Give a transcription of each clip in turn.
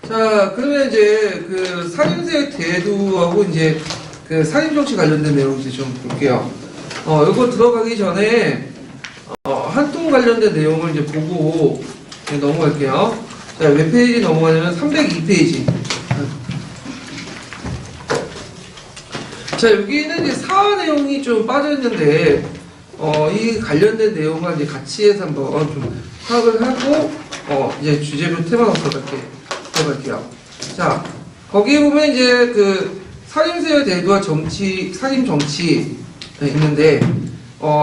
자, 그러면 이제 그 사림세 대두하고 이제 그 사림정치 관련된 내용 이제 좀 볼게요. 이거 들어가기 전에 한통 관련된 내용을 이제 보고 이제 넘어갈게요. 자, 몇 페이지 넘어가냐면 302페이지. 자, 여기는 이제 사화 내용이 좀 빠져있는데, 이 관련된 내용을 이제 같이 해서 한번 좀 파악을 하고, 이제 주제별 테마로서 이렇게 해볼게요. 자, 거기에 보면 이제 그 사림세의 대두와 정치, 사림 정치 있는데,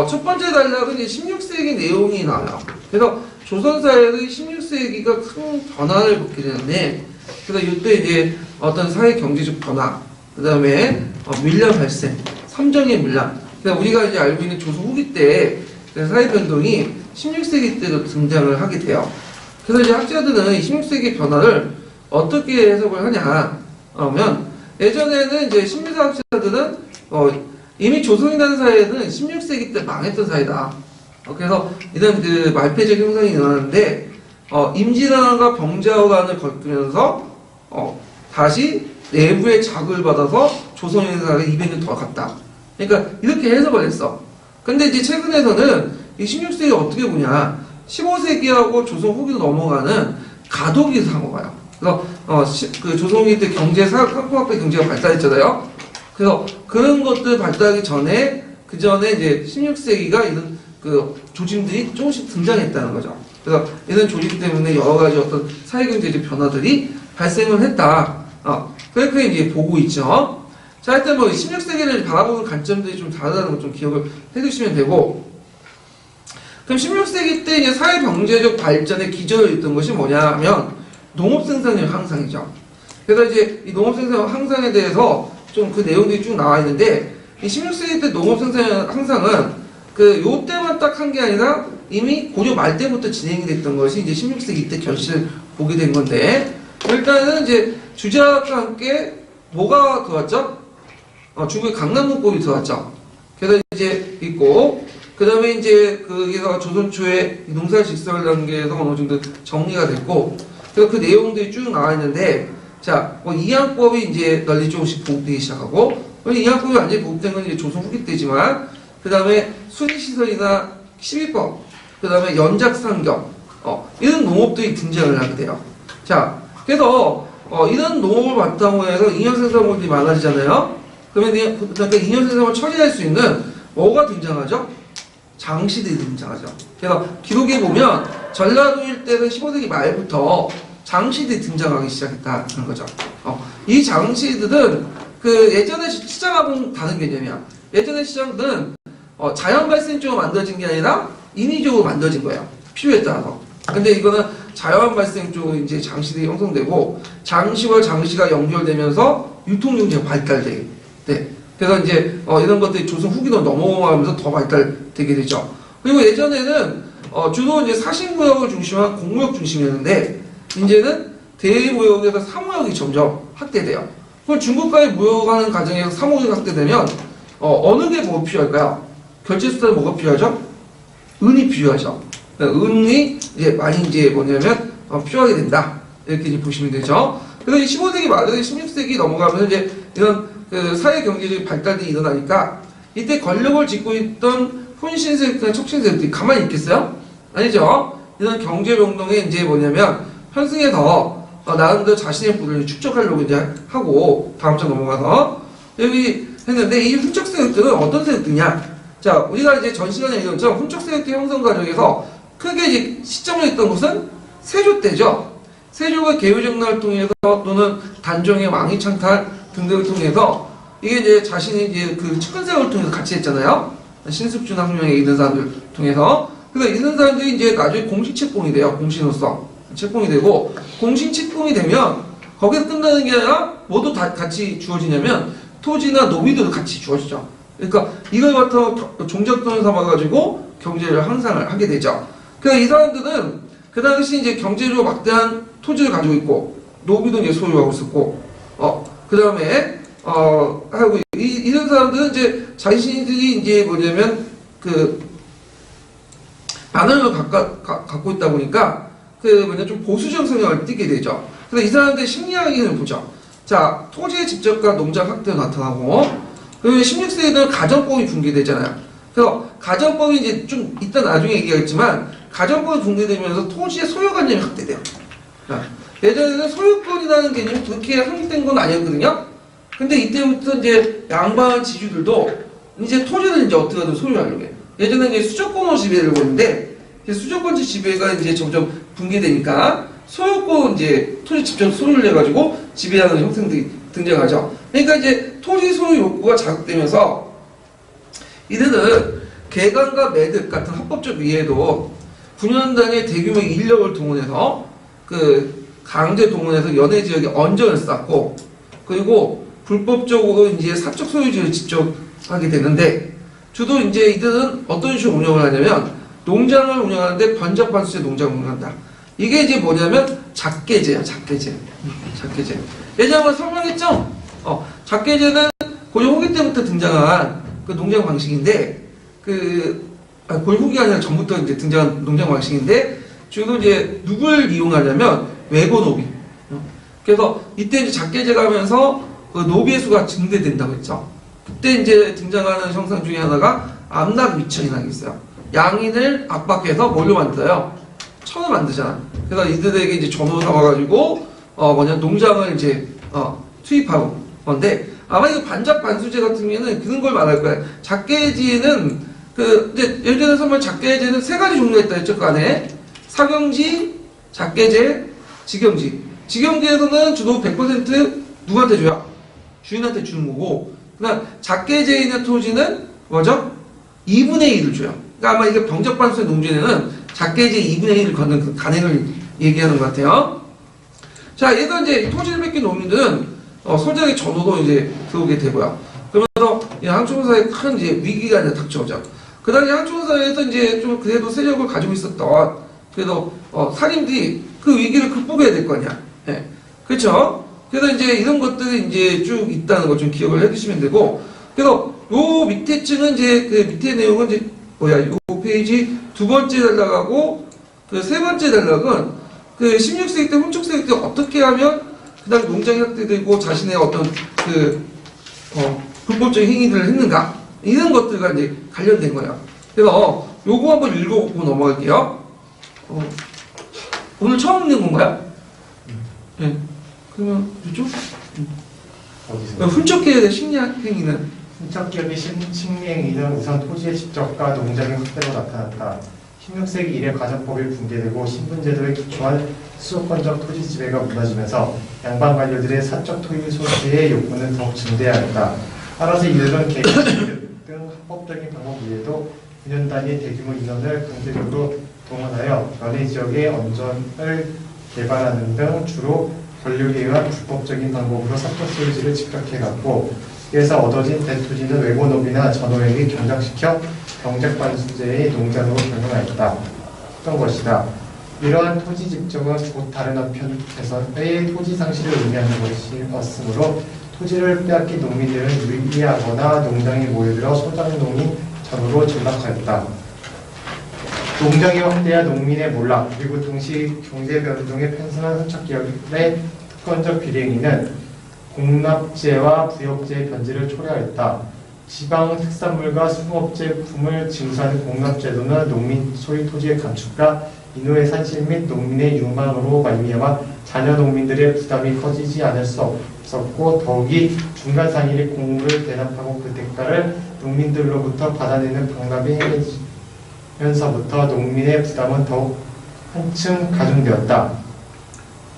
첫 번째 단락은 이제 16세기 내용이 나와요. 그래서 조선사회의 16세기가 큰 변화를 겪게 되는데, 그래서 이때 이제 어떤 사회 경제적 변화, 그 다음에 밀란 발생, 삼정의 밀란. 그러니까 우리가 이제 알고 있는 조선 후기 때 사회 변동이 16세기 때도 등장을 하게 돼요. 그래서 이제 학자들은 16세기 변화를 어떻게 해석을 하냐 하면, 예전에는 이제 신비사 학자들은 이미 조선이라는 사회는 16세기 때 망했던 사회다. 그래서 이런 그 말패적 형성이 일어나는데, 임진왜란과 병자호란을 겪으면서 다시 내부의 자극을 받아서 조선인사를 200년 더 갔다. 그러니까 이렇게 해석을 했어. 근데 이제 최근에서는 이 16세기 어떻게 보냐, 15세기하고 조선 후기로 넘어가는 가도기에서 한 거예요. 그래서 그 조선 후기 때 상품화폐 경제가 발달했잖아요. 그래서 그런 것들 발달하기 전에, 그 전에 이제 16세기가 이런 그 조짐들이 조금씩 등장했다는 거죠. 그래서 이런 조짐 때문에 여러 가지 어떤 사회경제적 변화들이 발생을 했다. 그렇게 이제 보고 있죠. 자, 하여튼 뭐 16세기를 바라보는 관점들이 좀 다르다는 걸 좀 기억을 해두시면 되고, 그럼 16세기 때 이제 사회 경제적 발전의 기저를 잇던 것이 뭐냐면 농업 생산량 향상이죠. 그래서 이제 이 농업 생산 향상에 대해서 좀 그 내용들이 쭉 나와 있는데, 이 16세기 때 농업 생산 향상은 그 요 때만 딱 한 게 아니라 이미 고려 말 때부터 진행이 됐던 것이 이제 16세기 때 결실을 보게 된 건데, 일단은 이제 주작과 함께 뭐가 들어왔죠? 중국의 강남문법이 들어왔죠. 그래서 이제 있고, 그 다음에 이제 거기서 조선 초에 농사식설 단계에서 어느 정도 정리가 됐고, 그래서 그 내용들이 쭉 나와 있는데, 자, 이항법이 이제 널리 조금씩 보급되기 시작하고, 이항법이 완전히 보급된 건 이제 조선 후기 때지만, 그 다음에 수리시설이나 12법, 그 다음에 연작상경, 이런 농업들이 등장을 하게 돼요. 자, 그래서 이런 농업을 바탕으로 해서 인연생산물들이 많아지잖아요. 그러면 그러니까 인연생산을 처리할 수 있는 뭐가 등장하죠? 장시들이 등장하죠. 그래서 기록에 보면 전라도 일대는 15세기 말부터 장시들이 등장하기 시작했다는 거죠. 이 장시들은 그 예전의 시장하고는 다른 개념이야. 예전의 시장들은 자연 발생적으로 만들어진 게 아니라 인위적으로 만들어진 거예요. 필요에 따라서. 근데 이거는 자연 발생 쪽으로 이제 장시들이 형성되고, 장시와 장시가 연결되면서 유통경제가 발달되게 돼. 그래서 이제 이런 것들이 조선 후기로 넘어가면서 더 발달되게 되죠. 그리고 예전에는 주로 이제 사신무역을 중심한 공무역 중심이었는데, 이제는 대무역에서 사무역이 점점 확대돼요. 그럼 중국과의 무역하는 과정에서 사무역이 확대되면 어느 게 뭐 필요할까요? 결제수단은 뭐가 필요하죠? 은이 필요하죠. 은이 이제 많이 이제 뭐냐면 필요하게 된다. 이렇게 이제 보시면 되죠. 그래서 15세기 말에서 16세기 넘어가면서 이제 이런 그 사회 경제적 발달이 일어나니까, 이때 권력을 쥐고 있던 혼신 세력이나 척신 세력들이 가만히 있겠어요? 아니죠. 이런 경제 병동에 이제 뭐냐면 현승에서 나름대로 자신의 부를 축적하려고 이제 하고, 다음 장 넘어가서 여기 했는데, 이 훈적 세력들은 어떤 세력들이냐? 자, 우리가 이제 전 시간에 얘기한 것처럼 훈적 세력들 형성 과정에서 크게 이제 시점을 했던 것은 세조 때죠. 세조가 개유정난을 통해서 또는 단종의 왕위 창탈 등등을 통해서 이게 이제 자신이 이제 그 측근세력을 통해서 같이 했잖아요. 신숙준 학명에 이런 사람들 통해서. 그래서 이런 사람들이 이제 나중에 공식 책봉이 돼요. 공신으로서 책봉이 되고, 공신 책봉이 되면 거기서 끝나는 게 아니라 모두 다 같이 주어지냐면 토지나 노비도 같이 주어지죠. 그러니까 이걸 바탕으로 종잣돈을 삼아가지고 경제를 향상을 하게 되죠. 그래서 이 사람들은 그 당시 이제 경제적으로 막대한 토지를 가지고 있고, 노비도 이제 소유하고 있었고, 그 다음에 하고 이런 사람들은 이제 자신들이 이제 뭐냐면 그 반월을 갖고 있다 보니까 좀 보수적 성향을 띠게 되죠. 그래서 이 사람들의 심리학을 보죠. 자, 토지의 직접과 농장 확대가 나타나고, 그리고 16세기는 가정법이 붕괴되잖아요. 그래서 가정법이 이제 좀 이따 나중에 얘기하겠지만, 가정법이 붕괴되면서 토지의 소유관념이 확대돼요. 예전에는 소유권이라는 개념이 그렇게 확립된 건 아니었거든요. 근데 이때부터 이제 양반 지주들도 이제 토지를 이제 어떻게든 소유하려고 해요. 예전에 이제 수조권으로 지배를 했는데, 수조권지 지배가 이제 점점 붕괴되니까 소유권 이제 토지 직접 소유를 해가지고 지배하는 형태들이 등장하죠. 그러니까 이제 토지 소유 욕구가 자극되면서 이들은 개간과 매듭 같은 합법적 위에도 분연단의 대규모 인력을 동원해서 강제 동원해서 연해 지역에 언전을 쌓고 그리고 불법적으로 이제 사적 소유지를 직접 하게 되는데 주로 이제 이들은 어떤 식으로 운영을 하냐면 농장을 운영하는데 번잡반수제 농장을 운영한다. 이게 이제 뭐냐면 작계제야, 작계제. 작계제. 예전에 한번 설명했죠? 작계제는 고려 후기 때부터 등장한 그 농장 방식인데, 고려 후기가 아니라 전부터 이제 등장한 농장 방식인데, 주로 이제 누굴 이용하냐면 외고 노비. 그래서 이때 이제 작계제가 하면서 그 노비의 수가 증대된다고 했죠. 그때 이제 등장하는 형상 중에 하나가 암락 위천이라는 게 있어요. 양인을 압박해서 뭘로 만들어요? 천을 만들잖아. 그래서 이들에게 이제 전호를 삼아가지고 농장을 이제 투입하고 건데 아마 이거 반잡 반수제 같은 경우에는 그런 걸 말할 거야. 작계지는 이제 예를 들어서 말 작계제는 세 가지 종류가 있다 했죠. 그 안에 사경지, 작계제, 직영지. 직영지에서는 주로 100% 누구한테 줘요? 주인한테 주는 거고, 그다음 작계제에 있는 토지는 뭐죠? 2분의 1을 줘요. 그러니까 아마 이게 병적반수의 농지에는 작계제 2분의 1을 걷는 그 간행을 얘기하는 것 같아요. 자, 얘가 이제 토지를 뺏긴 농민들은 소작의 전후로 이제 들어오게 되고요. 그러면서 항촌사에 큰 이제 위기가 이제 닥쳐오죠. 그 당시 항촌사에서 이제 좀 그래도 세력을 가지고 있었던 그래도 살인들이 그 위기를 극복해야 될 거 아니야. 예. 그렇죠? 그래서 이제 이런 것들이 이제 쭉 있다는 거 좀 기억을 해두시면 되고, 그래서 요 밑에 층은 이제 그 밑에 내용은 이제 요 페이지 두 번째 단락하고 그 세 번째 단락은 그 16세기 때 훈촉세기 때 어떻게 하면 그다음 농장이 확대되고 자신의 어떤 불법적인 행위들을 했는가 이런 것들과 이제 관련된 거예요. 그래서 요거 한번 읽어보고 넘어갈게요. 오늘 처음 읽는 건가요? 네. 그러면 이쪽? 어디서? 훈촉기업의 심리행위는 훈촉기업의 심리행위는 우선 토지의 직접과 농장의 확대로 나타났다. 16세기 이래 가정법이 붕괴되고 신분제도에 기초한 수도권적 토지 지배가 무너지면서 양반 관료들의 사적 토지 소지의 욕구는 더욱 증대하였다. 따라서 이들은 개인 등 합법적인 방법 외에도 2년 단위 대규모 인원을 강제적으로 동원하여 연해 지역의 언전을 개발하는 등 주로 권력에 의한 불법적인 방법으로 사적 소유지를 집약해갔고, 이에서 얻어진 대토지는 외고노비나 전호에게 경작시켜 병작반수제의 농장으로 변경하였다 했던 것이다. 이러한 토지 집정은 곧 다른 한편에서의 토지 상실을 의미하는 것이었으므로 토지를 빼앗긴 농민들은 유의하거나 농장에 모여들어 소작농민 전으로 전락하였다. 농장의 확대와 농민의 몰락, 그리고 동시 경제 변동에 편승한 훈촉기업의 특권적 비례행위는 공납제와 부역제의 변질을 초래하였다. 지방 특산물과 수공업제품을 징수하는 공납제도는 농민 소유 토지의 감축과 인후의 산실 및 농민의 유망으로 말미암아 자녀 농민들의 부담이 커지지 않을 수 없었고, 더욱이 중간 상인이 공물을 대납하고 그 대가를 농민들로부터 받아내는 방법이 행해지면서부터 농민의 부담은 더욱 한층 가중되었다.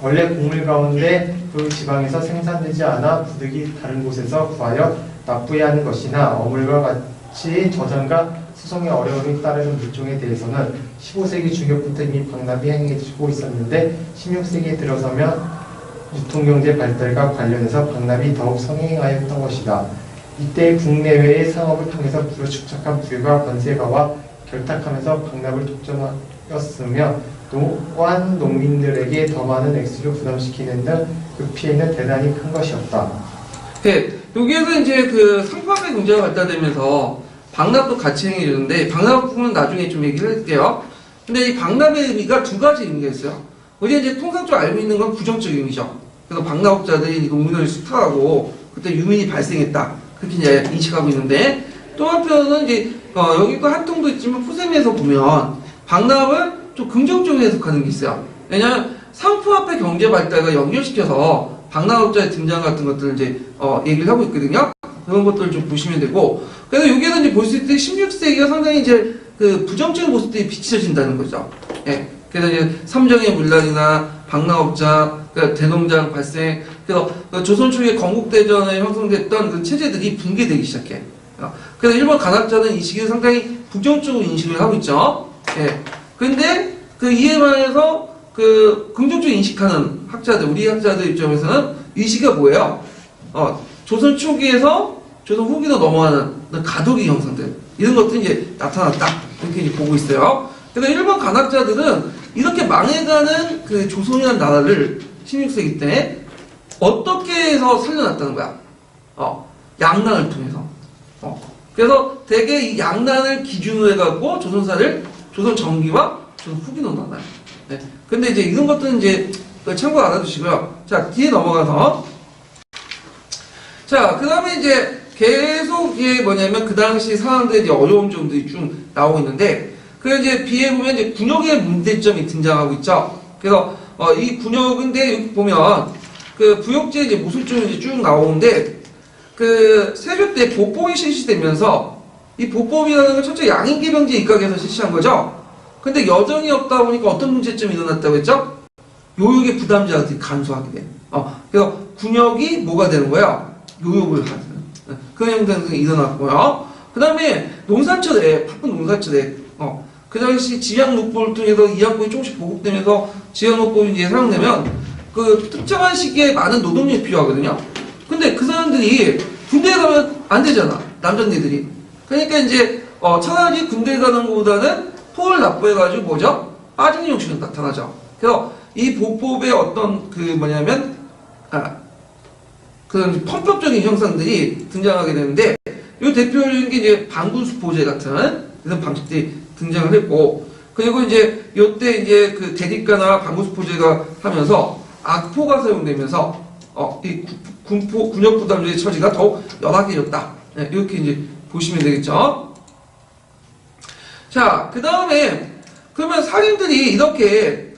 원래 곡물 가운데 그 지방에서 생산되지 않아 부득이 다른 곳에서 구하여 납부해야 하는 것이나 어물과 같이 저장과 수송의 어려움이 따르는 물종에 대해서는 15세기 중엽부터 이미 방납이 행해지고 있었는데 16세기에 들어서면 유통경제 발달과 관련해서 방납이 더욱 성행하였던 것이다. 이때 국내외의 상업을 통해서 부로 축적한 부유가 권세가와 결탁하면서 방납을 독점하였으며 또한 농민들에게 더 많은 액수를 부담시키는 등 그 피해는 대단히 큰 것이었다. 네, 여기에서 이제 그 상품화의 경제가 발달되면서 방납도 같이 행해지는데 방납 부분은 나중에 좀 얘기를 할게요. 근데 이 방납의 의미가 두 가지 의미가 있어요. 우리가 이제 통상적으로 알고 있는 건 부정적 의미죠. 그래서 방나옥자들이 노무현을 수탈하고 그때 유민이 발생했다. 그렇게 이제 인식하고 있는데 또 한편은 이제 여기도 한통도 있지만 푸세미에서 보면 방나옥을 좀 긍정적으로 해석하는 게 있어요. 왜냐하면 상품화폐 경제 발달과 연결시켜서 방나옥자의 등장 같은 것들을 이제 얘기를 하고 있거든요. 그런 것들을 좀 보시면 되고 그래서 여기에서 이제 볼 수 있듯이 16세기가 상당히 이제 그 부정적인 모습들이 비춰진다는 거죠. 예. 그래서 이제 삼정의 문란이나 방나옥자, 그러니까 대농장 발생, 그래서 조선 초기에 건국대전에 형성됐던 그 체제들이 붕괴되기 시작해. 그래서 일본 간학자는 이 시기에 상당히 부정적으로 인식을 하고 있죠. 예. 근데 그 이에 반해서 그 긍정적으로 인식하는 학자들, 우리 학자들 입장에서는 이 시기가 뭐예요? 조선 초기에서 조선 후기로 넘어가는 가도기 형성들 이런 것들이 이제 나타났다 이렇게 이제 보고 있어요. 그래서 일본 간학자들은 이렇게 망해가는 그 조선이라는 나라를 16세기 때 어떻게 해서 살려놨다는 거야? 양난을 통해서. 그래서 대개 이 양난을 기준으로 해갖고 조선사를 조선 전기와 조선 후기로 나눠요. 네. 근데 이제 이런 것들은 이제 참고 알아두시고요. 자, 뒤에 넘어가서. 자, 그 다음에 이제 계속 이게 뭐냐면 그 당시 상황들의 이제 어려운 점들이 쭉 나오고 있는데, 그 이제 비에 보면 이제 군역의 문제점이 등장하고 있죠. 그래서 이 군역인데 여기 보면 그 부역제 이제 모술점이 이제 쭉 나오는데, 그 세조 때 보법이 실시되면서 이 보법이라는 건 첫째 양인계병제 입각에서 실시한 거죠. 근데 여정이 없다 보니까 어떤 문제점이 일어났다고 했죠? 요역의 부담자들이 감소하게 돼. 그래서 군역이 뭐가 되는 거야? 요역을 하는 그런 현상이 일어났고요. 그 다음에 농사철에 바쁜 농사철에 그 당시 지향록법을 통해서 이학법이 조금씩 보급되면서 지향록법이 이제 사용되면 그 특정한 시기에 많은 노동력이 필요하거든요. 근데 그 사람들이 군대에 가면 안 되잖아. 남자들이. 그러니까 이제 차라리 군대에 가는 것보다는 토를 납부해가지고 뭐죠? 빠지는 형식이 나타나죠. 그래서 이 보법의 어떤 그 뭐냐면 그런 편법적인 형상들이 등장하게 되는데 이 대표적인 게 이제 방군수포제 같은 이런 방식들이 등장을 했고 그리고 이제 이때 이제 그 대립가나 방군수포제가 하면서 악포가 사용되면서 이 군역 부담제의 처지가 더욱 열악해졌다. 네, 이렇게 이제 보시면 되겠죠. 자, 그 다음에 그러면 살인들이 이렇게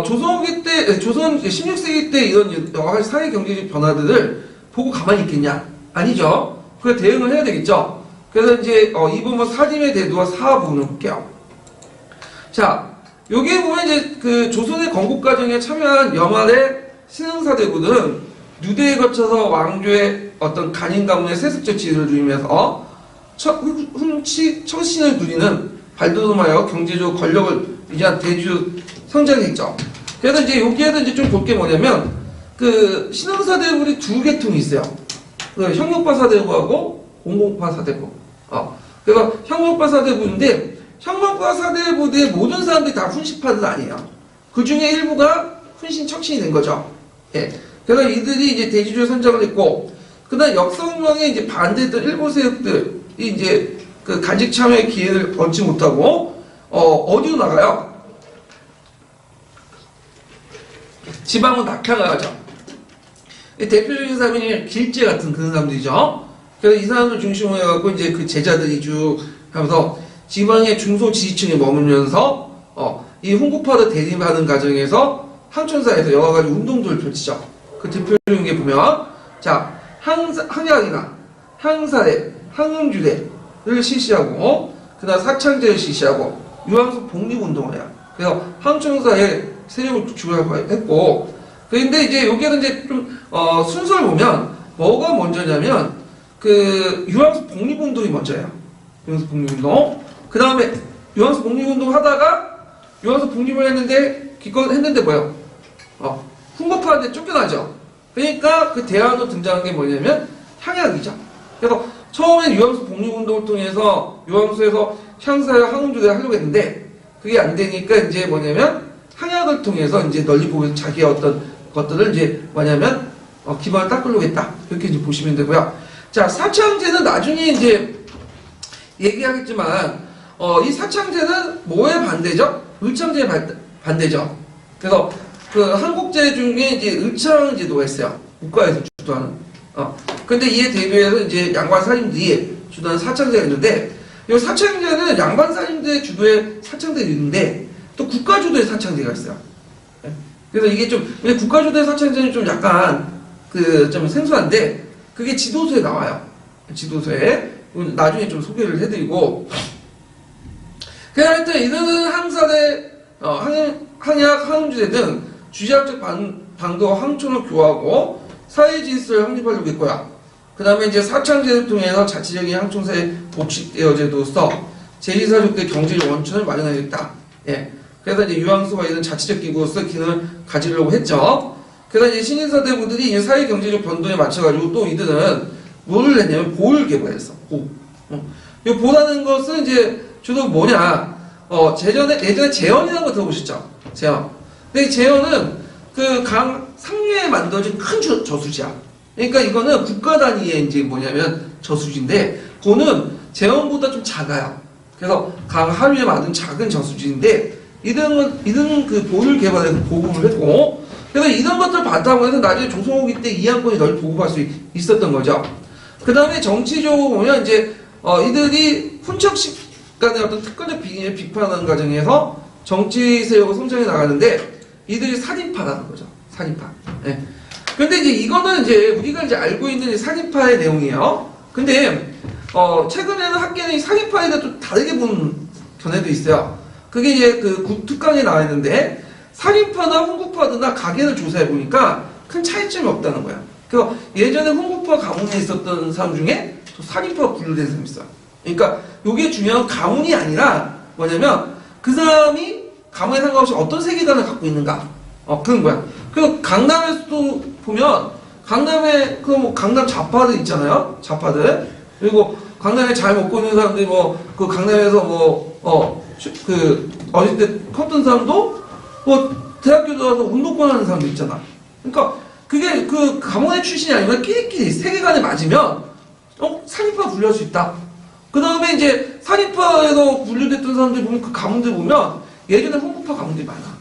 조선기 때, 조선 16세기 때 이런 여러 가지 사회 경제적 변화들을 보고 가만히 있겠냐? 아니죠. 그 대응을 해야 되겠죠. 그래서 이제 이 부분 살인의 대두와 사화 부분을 볼게요. 자, 여기에 보면 이제 그 조선의 건국 과정에 참여한 여말의 신흥사대부들은 누대에 거쳐서 왕조의 어떤 간인 가문의 세습적 지위를 누리면서 훔치 청신을 누리는 발돋움하여 경제적 권력을 유지한 대주 성장했죠. 그래서 이제 여기에도 이제 좀 볼 게 뭐냐면 그 신흥사대부들이 두 계통이 있어요. 형용파 사대부하고 공공파 사대부. 그래서 형용파 사대부인데 형용파 사대부의 모든 사람들이 다 훈시파는 아니에요. 그 중에 일부가 훈신 척신이 된 거죠. 예. 그래서 이들이 이제 대지주의 선정을 했고, 그다음 역성왕에 이제 반대했던 일부 세력들이 이제 그 간직 참여의 기회를 얻지 못하고 어디로 나가요? 지방은 낙향하죠. 대표적인 사람이 길제 같은 그런 사람들이죠. 그래서 이 사람들 중심으로 해갖고 이제 그 제자들이 쭉 하면서 지방의 중소 지지층에 머물면서 이 훈구파를 대립하는 과정에서 항천사에서 여러 가지 운동들을 펼치죠. 그 대표적인 게 보면 자 항약이나 항사대, 항응주대를 실시하고 그다음 사창제를 실시하고 유황석 복립운동을 해요. 그래서 항천사의 세력을 주관했고 그런데 이제 여기에는 이제 좀 순서를 보면 뭐가 먼저냐면 그 유황석 복립운동이 먼저예요. 유황석 복립운동. 그 다음에 유황석 복립운동 하다가 유황석 복립을 했는데 기껏 했는데 뭐예요? 훈구파한테 쫓겨나죠. 그러니까 그 대안으로 등장한 게 뭐냐면 향약이죠. 그래서 처음엔 유황석 복립운동을 통해서 유황석에서 향사와 항응주대를 하려고 했는데 그게 안 되니까 이제 뭐냐면 향약을 통해서 이제 널리 보면서 자기의 어떤 것들을 이제 뭐냐면 기반을 닦으려고 했다. 이렇게 이제 보시면 되고요. 자, 사창제는 나중에 이제 얘기하겠지만 이 사창제는 뭐에 반대죠? 을창제에 반대죠. 그래서 그 한국제 중에 이제 의창 제도가 있어요. 국가에서 주도하는. 근데 이에 대비해서 이제 양반 살인들이 주도하는 사창제가 있는데, 이 사창제는 양반 살인들 주도의 사창제가 있는데, 또 국가 주도의 사창제가 있어요. 그래서 이게 좀, 근데 국가 주도의 사창제는 좀 약간 좀 생소한데, 그게 지도서에 나와요. 지도서에. 나중에 좀 소개를 해드리고. 그래서 하여튼 이들은 항사대, 항약, 항주대 등 주지학적 방도와 항촌을 교화하고 사회 질서를 확립하려고 했고요. 그 다음에 이제 사창제를 통해서 자치적인 항촌사의 복식되어제도서 제2사족대 경제적 원천을 마련하겠다. 예. 그래서 이제 유황소가 이런 자치적 기구로서 기능을 가지려고 했죠. 그래서 이제 신인사대부들이 이 사회 경제적 변동에 맞춰가지고 또 이들은 뭐를 했냐면 보를 개발했어. 보. 이 보라는 것은 이제 주로 뭐냐? 예전에 재현이라는 거 들어보셨죠? 재현. 근데 이 재현은 그 강 상류에 만들어진 큰 저수지야. 그러니까 이거는 국가 단위의 이제 뭐냐면 저수지인데, 보는 재현보다 좀 작아요. 그래서 강 하류에 만든 작은 저수지인데, 이들은 그 보를 개발해서 보급을 했고, 그래서 이런 것들을 바탕으로 해서 나중에 조선후기 때 이항권이 널리 보급할 수 있었던 거죠. 그 다음에 정치적으로 보면 이제 이들이 훈척식 간의 어떤 특권적 비리를 비판하는 과정에서 정치 세력으로 성장해 나가는데, 이들이 살인파라는 거죠. 살인파. 네. 근데 이제 이거는 이제 우리가 이제 알고 있는 살인파의 내용이에요. 근데 최근에는 학계는 이 살인파에 대해 좀 다르게 보는 견해도 있어요. 그게 이제 그 국특강에 나와 있는데, 살인파나 훈구파나 가계를 조사해 보니까 큰 차이점이 없다는 거야. 그래서 예전에 훈구파 가문에 있었던 사람 중에 또 살인파가 분류된 사람이 있어요. 그러니까 이게 중요한 가문이 아니라 뭐냐면 그 사람이 가문에 상관없이 어떤 세계관을 갖고 있는가. 그런 거야. 그리고 강남에서도 보면 강남에 뭐 강남 좌파들 있잖아요. 좌파들. 그리고 강남에 잘 먹고 있는 사람들이 그 강남에서 어릴 때 컸던 사람도 대학교 들어가서 운동권 하는 사람도 있잖아. 그러니까 그게 그 가문의 출신이 아니면 끼리끼리 세계관에 맞으면 살인파 분류할 수 있다. 그 다음에 이제 살인파에서 분류됐던 사람들 보면 그 가문들 보면 예전에 훈구파 가문들이 많아.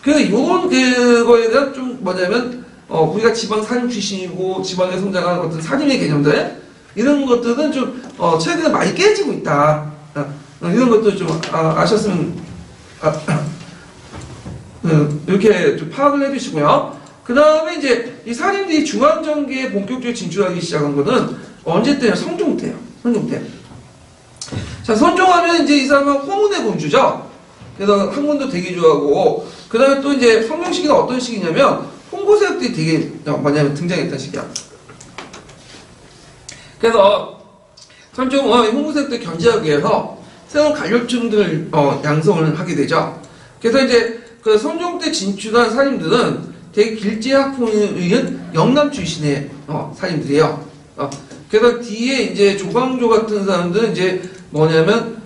그래서 요런 그거에 대한 좀 뭐냐면 우리가 지방 살인 출신이고 지방에 성장한 어떤 살인의 개념들 이런 것들은 좀 최근에 많이 깨지고 있다. 이런 것도 좀 아셨으면 이렇게 좀 파악을 해주시고요. 그 다음에 이제 이 살인들이 중앙정계에 본격적으로 진출하기 시작한 거는 언제 때냐? 성종 때요. 성종 때. 자, 선종하면 이제 이 사람은 호문의 공주죠. 그래서 학문도 되게 좋아하고, 그 다음에 또 이제 성종 시기는 어떤 시기냐면 홍보세력들이 되게 뭐냐면 등장했던 시기야. 그래서 선종은 홍보세력들 견제하기 위해서 새로운 관료층들을 양성을 하게 되죠. 그래서 이제 그 선종 때 진출한 살인들은 되게 길제학풍에 의한 영남 출신의 살인들이에요. 그래서 뒤에 이제 조광조 같은 사람들은 이제 뭐냐면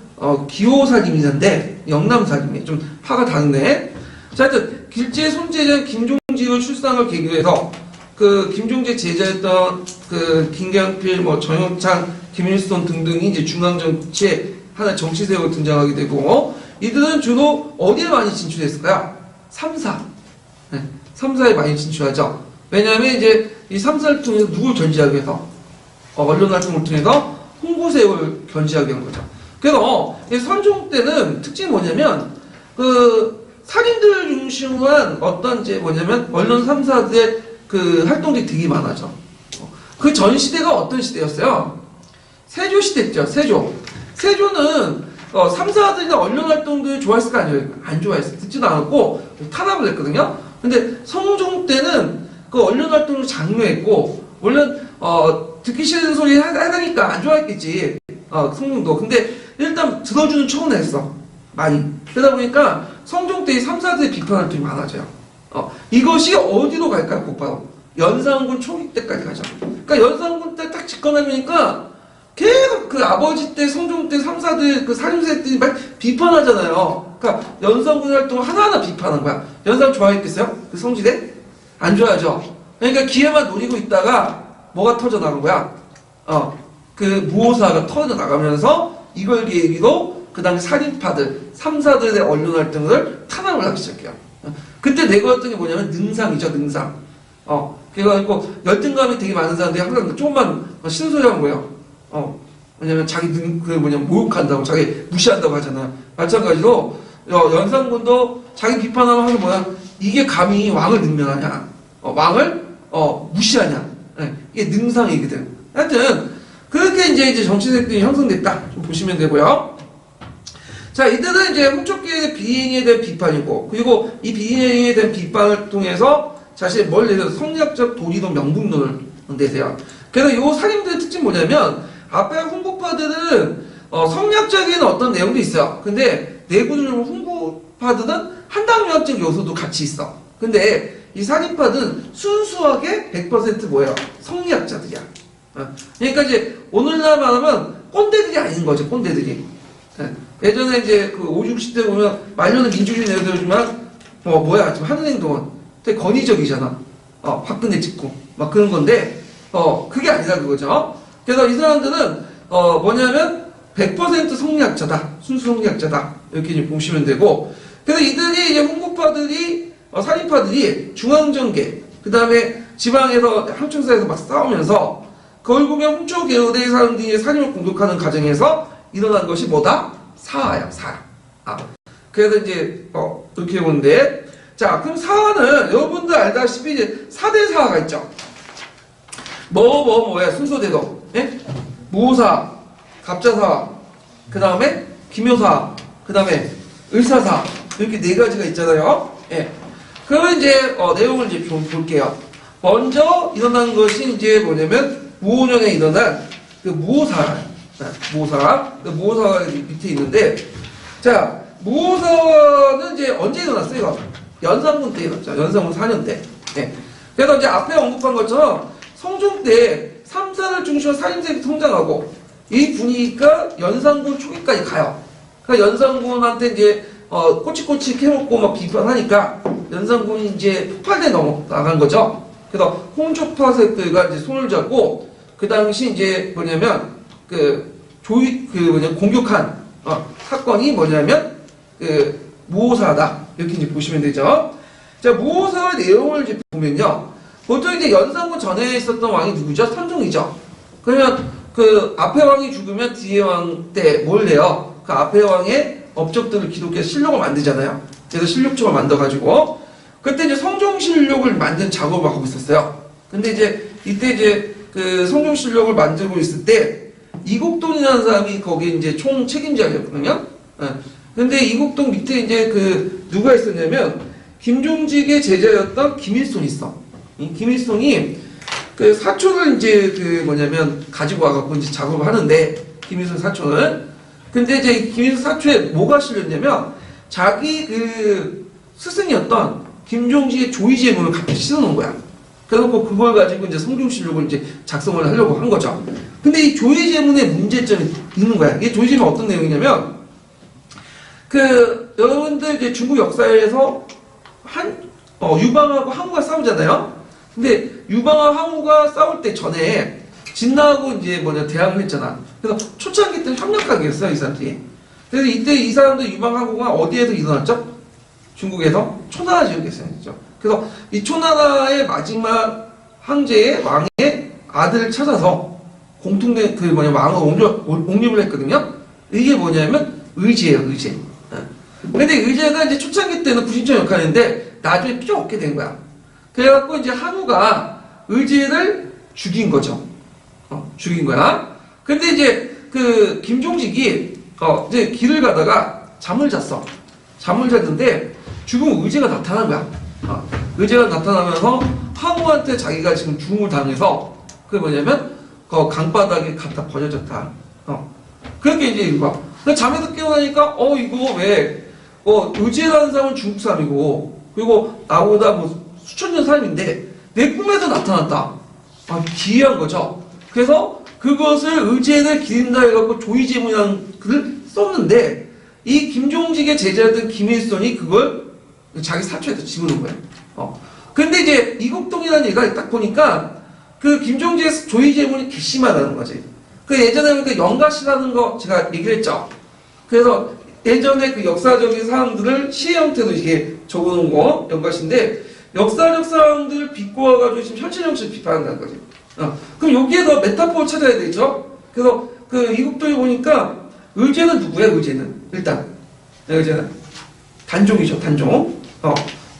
기호살인인데 영남살인이 좀 파가 다르네. 자, 하여튼 길제 손재전 김종지의 출산을 계기로 해서 그 김종재 제자였던 그 김경필, 정영창, 김일성 등등이 이제 중앙정치에 하나의 정치 세력으로 등장하게 되고, 이들은 주로 어디에 많이 진출했을까요? 3사. 네, 3사에 많이 진출하죠. 왜냐하면 이제 이 3사를 통해서 누굴 견제하기 위해서 언론 활동을 통해서 홍보세력을 견제하기 위한 거죠. 그래서 선종 때는 특징이 뭐냐면 그 살인들 중심으로 한 어떤 이제 뭐냐면 언론 3사들의 그 활동들이 되게 많아져. 그 전 시대가 어떤 시대였어요? 세조 시대였죠. 세조는 3사들이나 언론 활동들 좋아했을까 안 좋아했어. 듣지도 않았고 탄압을 했거든요. 근데 성종 때는 그 언론 활동을 장려했고, 물론 듣기 싫은 소리 하니까 안 좋아했겠지. 성종도. 근데 일단 들어주는 척은 했어. 많이. 그러다 보니까 성종 때 3사들의 비판 활동이 많아져요. 이것이 어디로 갈까요? 곧바로 연산군 초기 때까지 가죠. 그러니까 연산군 때 딱 집권하니까 계속 그 아버지 때 성종 때 3사들 그 살인세들이 막 비판하잖아요. 그러니까 연산군 활동을 하나하나 비판한 거야. 연산 좋아했겠어요? 그 성지대? 안 좋아하죠. 그러니까 기회만 노리고 있다가 뭐가 터져 나간 거야? 그 무오사가 터져 나가면서 이걸 계기로 그 당시 살인파들 3사들의 언론 활동을 탄압을 하기 시작해요. 그때 내거였던 게 뭐냐면 능상이죠, 능상. 그래가지고 열등감이 되게 많은 사람들이 항상 조금만 신소리하는 거예요. 왜냐면 자기 모욕한다고, 자기 무시한다고 하잖아요. 마찬가지로 연산군도 자기 비판하면 하는 뭐야? 이게 감히 왕을 능멸하냐? 왕을 무시하냐? 네, 이게 능상이거든. 하여튼 그렇게 이제 정치색들이 형성됐다. 좀 보시면 되고요. 자, 이때는 이제 홍초기의 비행에 대한 비판이고, 그리고 이 비행에 대한 비판을 통해서 자신이 뭘 내서 성리학적 도리도 명분론을 내세요. 그래서 이 살인들의 특징이 뭐냐면, 앞에 홍보파들은 성리학적인 어떤 내용도 있어요. 근데 내부적으로 홍보파들은 한당유학적 요소도 같이 있어. 근데 이 살인파들은 순수하게 100% 뭐예요? 성리학자들이야. 그러니까 이제 오늘날 말하면 꼰대들이 아닌 거죠, 꼰대들이. 예전에 이제 그 50, 60대 보면 말로는 민주주의 내세우지만 뭐야 지금 하는 행동은 되게 권위적이잖아. 박근혜 찍고 막 그런 건데 그게 아니라 그거죠. 그래서 이 사람들은 뭐냐면 100% 성리학자다, 순수 성리학자다 이렇게 이제 보시면 되고. 그래서 이들이 이제 홍보파들이 살인파들이 중앙정계 그 다음에 지방에서 항청사에서 막 싸우면서 결국에 홍초 계열의 사람들이 살인을 공격하는 과정에서 일어난 것이 뭐다? 사화야, 사화. 그래서 이제, 이렇게 보는데. 자, 그럼 사화는 여러분들 알다시피 이제 4대 사화가 있죠. 뭐야, 순서대로. 예? 모사화, 갑자사화, 그 다음에 기묘사화, 그 다음에 을사사화. 이렇게 4가지가 있잖아요. 예. 그러면 이제, 내용을 이제 좀 볼게요. 먼저 일어난 것이 이제 뭐냐면, 무오년에 일어난 그 무오사화. 무오사가 밑에 있는데, 자, 무오사는 이제 언제 일어났어요, 이거? 연산군 때 일어났죠. 연산군 4년 때. 네. 그래서 이제 앞에 언급한 것처럼 성종 때 삼사를 중심으로 살인세력이 성장하고, 이 분위기가 연산군 초기까지 가요. 그러니까 연산군한테 이제, 꼬치꼬치 캐먹고 막 비판하니까, 연산군이 이제 폭발돼 나간 거죠. 그래서 홍초파 세력들과 이제 손을 잡고, 그 당시 이제 뭐냐면, 공격한, 사건이 뭐냐면, 무오사다. 이렇게 이제 보시면 되죠. 자, 무오사의 내용을 이제 보면요. 보통 이제 연산군 전에 있었던 왕이 누구죠? 선종이죠. 그러면 그 앞에 왕이 죽으면 뒤에 왕 때 뭘 해요? 그 앞에 왕의 업적들을 기록해서 실록을 만들잖아요. 그래서 실록책을 만들어가지고, 그때 이제 성종실록을 만든 작업을 하고 있었어요. 근데 이때 이제 그 성종실록을 만들고 있을 때, 이곡동이라는 사람이 거기 이제 총 책임자였거든요. 근데 이곡동 밑에 이제 누가 있었냐면, 김종직의 제자였던 김일손이 있어. 이 김일손이 그 사촌을 이제 가지고 와갖고 이제 작업을 하는데, 김일손 사촌을. 근데 이제 김일손 사촌에 뭐가 실렸냐면, 자기 스승이었던 김종직의 조의제문을 갑자기 씻어놓은 거야. 그래서 그걸 가지고 이제 성종실록을 이제 작성을 하려고 한 거죠. 근데 이 조의제문의 문제점이 있는 거야. 이게 조의제문 어떤 내용이냐면, 여러분들 이제 중국 역사에서 유방하고 항우가 싸우잖아요. 근데 유방하고 항우가 싸울 때 전에 진나하고 이제 대항을 했잖아. 그래서 초창기 때 협력하게 했어요, 이 사람들이. 그래서 이때 이 사람들 유방항우가 어디에서 일어났죠? 중국에서 초나라 지역에서 일어났죠. 그래서 이 초나라의 마지막 황제의 왕의 아들을 찾아서 공통된 왕을 옹립을 했거든요. 이게 뭐냐면 의제예요, 의제. 근데 의제가 이제 초창기 때는 부신청 역할인데 나중에 필요 없게 된 거야. 그래갖고 이제 한우가 의제를 죽인 거죠. 죽인 거야. 근데 이제 김종직이 이제 길을 가다가 잠을 잤어. 잠을 잤는데 죽은 의제가 나타난 거야. 의제가 나타나면서 항우한테 자기가 지금 죽음을 당해서 그게 뭐냐면 강바닥에 갖다 버려졌다. 그렇게 이제 이거. 잠에서 깨어나니까 이거 왜 의제라는 사람은 중국 사람이고 그리고 나보다 수천 년 사람인데 내 꿈에서 나타났다. 기이한 거죠. 그래서 그것을 의제를 기린다 해갖고 조의제문이라는 글을 썼는데 이 김종직의 제자였던 김일손이 그걸 자기 사초에다 집어넣은 거예요. 근데 이제 이곡동이라는 얘가 딱 보니까 그 김종직의 조의제문이 괘씸하다는 거지. 예전에 영가시라는 거 제가 얘기를 했죠. 그래서 예전에 그 역사적인 사항들을 시의 형태로 이게 적어놓은 거 연것인데 역사적 사항들을 비꼬아가지고 지금 현실 형식을 비판한다는 거지. 그럼 여기에 더 메타포를 찾아야 되죠. 그래서 그 이국도에 보니까 의제는 누구야? 의제는 일단 의제는 단종이죠. 단종.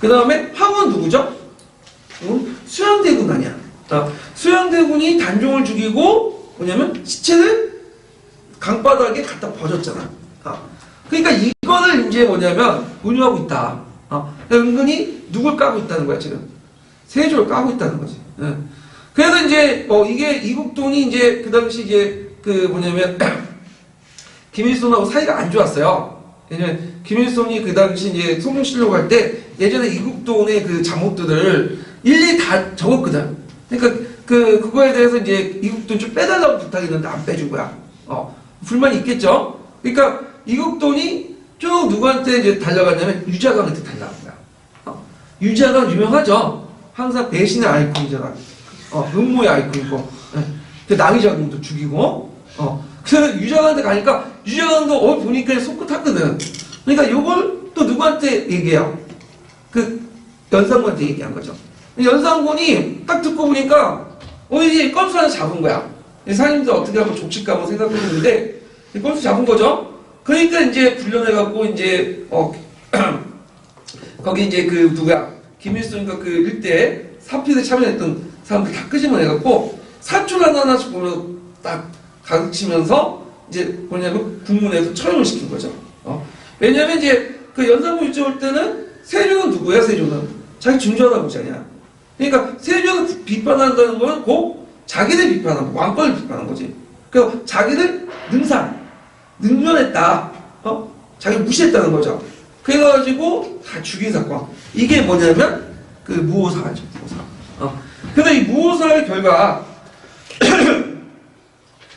그 다음에 황은 누구죠? 수양대군 아니야. 수양대군이 단종을 죽이고 뭐냐면 시체를 강바닥에 갖다 버렸잖아. 그러니까 이거를 이제 뭐냐면 은유하고 있다. 은근히 누굴 까고 있다는 거야 지금. 세조를 까고 있다는 거지. 그래서 이제 이게 이국돈이 이제 그 당시 이제 그 뭐냐면 김일성하고 사이가 안 좋았어요. 왜냐면 김일성이 그 당시 이제 성종시려고 할 때 예전에 이국돈의 그 잘못들을 일일이 다 적었거든. 그러니까 그거에 대해서 이제 이국돈 좀 빼달라고 부탁했는데 안 빼준 거야. 불만이 있겠죠. 그러니까 이국돈이 쭉 누구한테 이제 달려갔냐면 유자강한테 달려간 거야. 유자강 유명하죠. 항상 배신의 아이콘이잖아. 음모의 아이콘이고, 그 남이자궁도 죽이고, 그래서 유자강한테 가니까 유자강도 보니까 속끝하거든. 그러니까 요걸 또 누구한테 얘기해요? 그 연산군한테 얘기한 거죠. 연산군이 딱 듣고 보니까 이제 건수 하나 잡은 거야. 사장님들 어떻게 하면 족칠까 뭐 생각했는데 건수 잡은 거죠. 그러니까 이제 불려내갖고 이제 거기 이제 그 누가 김일성과 그 일대 사필에 참여했던 사람들 다 끄집어내갖고 사출 하나씩 보면 딱 가르치면서 이제 뭐냐면 국문에서 처형을 시킨 거죠. 왜냐면 이제 그 연산군 일제 올 때는 세조는 누구야? 세조는 자기 중조하다 보잖냐. 그러니까 세조를 비판한다는 거는 곧 자기를 비판하는 거, 왕권을 비판하는 거지. 그래서 자기를 능멸했다. 자기를 무시했다는 거죠. 그래가지고 다 죽인 사건. 이게 뭐냐면 그 무오사죠. 무오사. 근데 이 무오사의 결과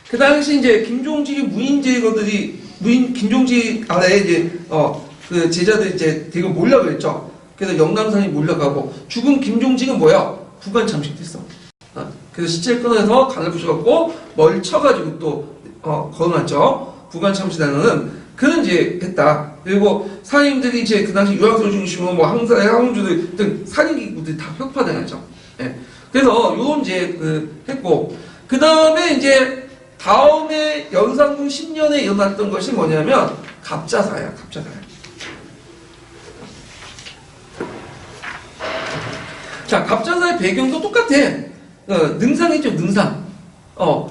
그 당시 이제 김종직이 김종직 아래 이제 그 제자들 이제 되게 몰려가겠죠. 그래서 영남산이 몰려가고 죽은 김종직은 뭐야? 구간 잠식됐어. 그래서 시체를 꺼내서 간을 부셔갖고 머리를 쳐가지고 또 걸어놨죠. 구간 참시단은 그는 이제 했다. 그리고 사인들이 이제 그 당시 유학설 중심으로 뭐 항사의 항주들 등 살인기구들이 다 혁파당했죠. 예. 그래서 요런 이제 했고 그 다음에 이제 다음에 연산군 10년에 일어났던 것이 뭐냐면 갑자사야. 갑자사야. 자, 갑자사의 배경도 똑같아. 능상이죠, 능상.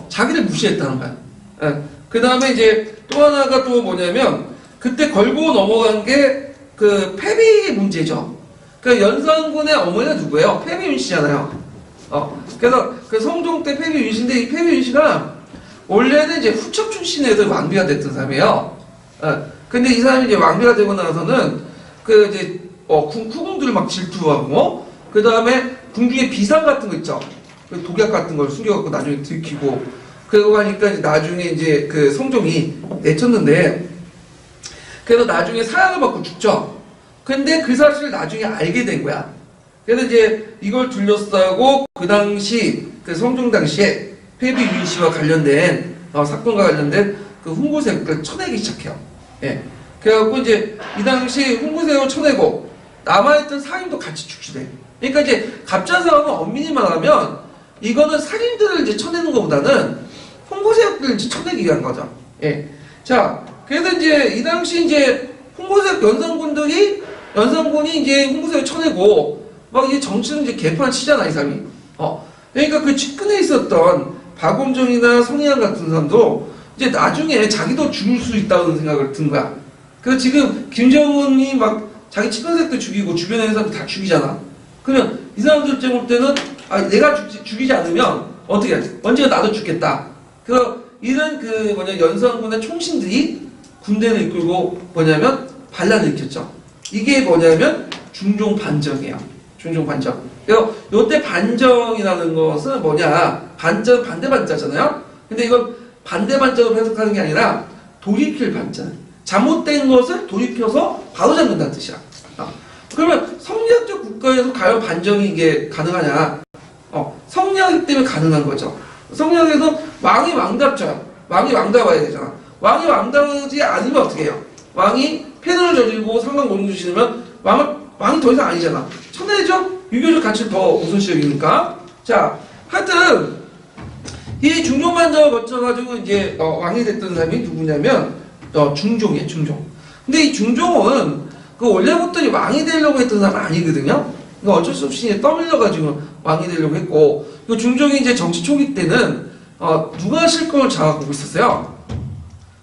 자기를 무시했다는 거야. 그 다음에 이제 또 하나가 또 뭐냐면 그때 걸고 넘어간 게 그 패비 문제죠. 그 연산군의 어머니가 누구예요? 패비윤 씨잖아요. 그래서 그 성종 때 패비윤 씨인데 이 패비윤 씨가 원래는 이제 후척 출신에서 왕비가 됐던 사람이에요. 근데 이 사람이 이제 왕비가 되고 나서는 그 이제 후궁들을 막 질투하고 그 다음에 궁중에 비상 같은 거 있죠. 그 독약 같은 걸 숨겨갖고 나중에 들키고 그러고 하니까 이제 나중에 이제 그 성종이 내쳤는데 그래서 나중에 사약을 받고 죽죠. 근데 그 사실을 나중에 알게 된 거야. 그래서 이제 이걸 둘러싸고 그 당시 그 성종 당시에 패비윤 씨와 관련된 사건과 관련된 그 훈구색을 쳐내기 시작해요. 예. 그래갖고 이제 이 당시 훈구색을 쳐내고 남아있던 사인도 같이 축시돼. 그러니까 이제 갑자사는 엄밀히 말하면 이거는 살인들을 이제 쳐내는 것보다는 홍보세력들을 이제 쳐내기 위한 거죠. 예. 자, 그래서 이제 이 당시 이제 홍보세력 연산군이 이제 홍보세력을 쳐내고 막 이제 정치는 이제 개판을 치잖아, 이 사람이. 그러니까 그 측근에 있었던 박원종이나 성희안 같은 사람도 이제 나중에 자기도 죽을 수 있다는 생각을 든 거야. 그래서 지금 김정은이 막 자기 측근색도 죽이고 주변에 있는 사람도 다 죽이잖아. 그러면 이 사람들 볼 때는 내가 죽이지 않으면 어떻게 하지? 언제가 나도 죽겠다. 그래서 이런 연산군의 총신들이 군대를 이끌고 뭐냐면 반란을 일으켰죠. 이게 뭐냐면 중종 반정이에요. 중종 반정. 그래서 요때 반정이라는 것은 뭐냐? 반정 반대 반자잖아요. 근데 이건 반대 반자로 해석하는 게 아니라 돌이킬 반자. 잘못된 것을 돌이켜서 바로잡는다는 뜻이야. 그러면 성리학적 국가에서 과연 반정이 이게 가능하냐? 성리학 때문에 가능한 거죠. 성리학에서 왕이 왕답죠. 왕이 왕답아야 되잖아. 왕이 왕답하지 않으면 어떻게 해요? 왕이 폐노를 저지르고 상강 모종을 지르면 왕이 더 이상 아니잖아. 천하의죠? 유교적 가치를 더 우선시 여기니까. 자, 하여튼 이 중종만정을 거쳐가지고 이제 왕이 됐던 사람이 누구냐면 중종이에요. 중종. 근데 이 중종은 그 원래부터 이 왕이 되려고 했던 사람은 아니거든요. 그러니까 어쩔 수 없이 떠밀려가지고 왕이 되려고 했고, 그 중종이 이제 정치 초기 때는 누가 실권을 장악하고 있었어요?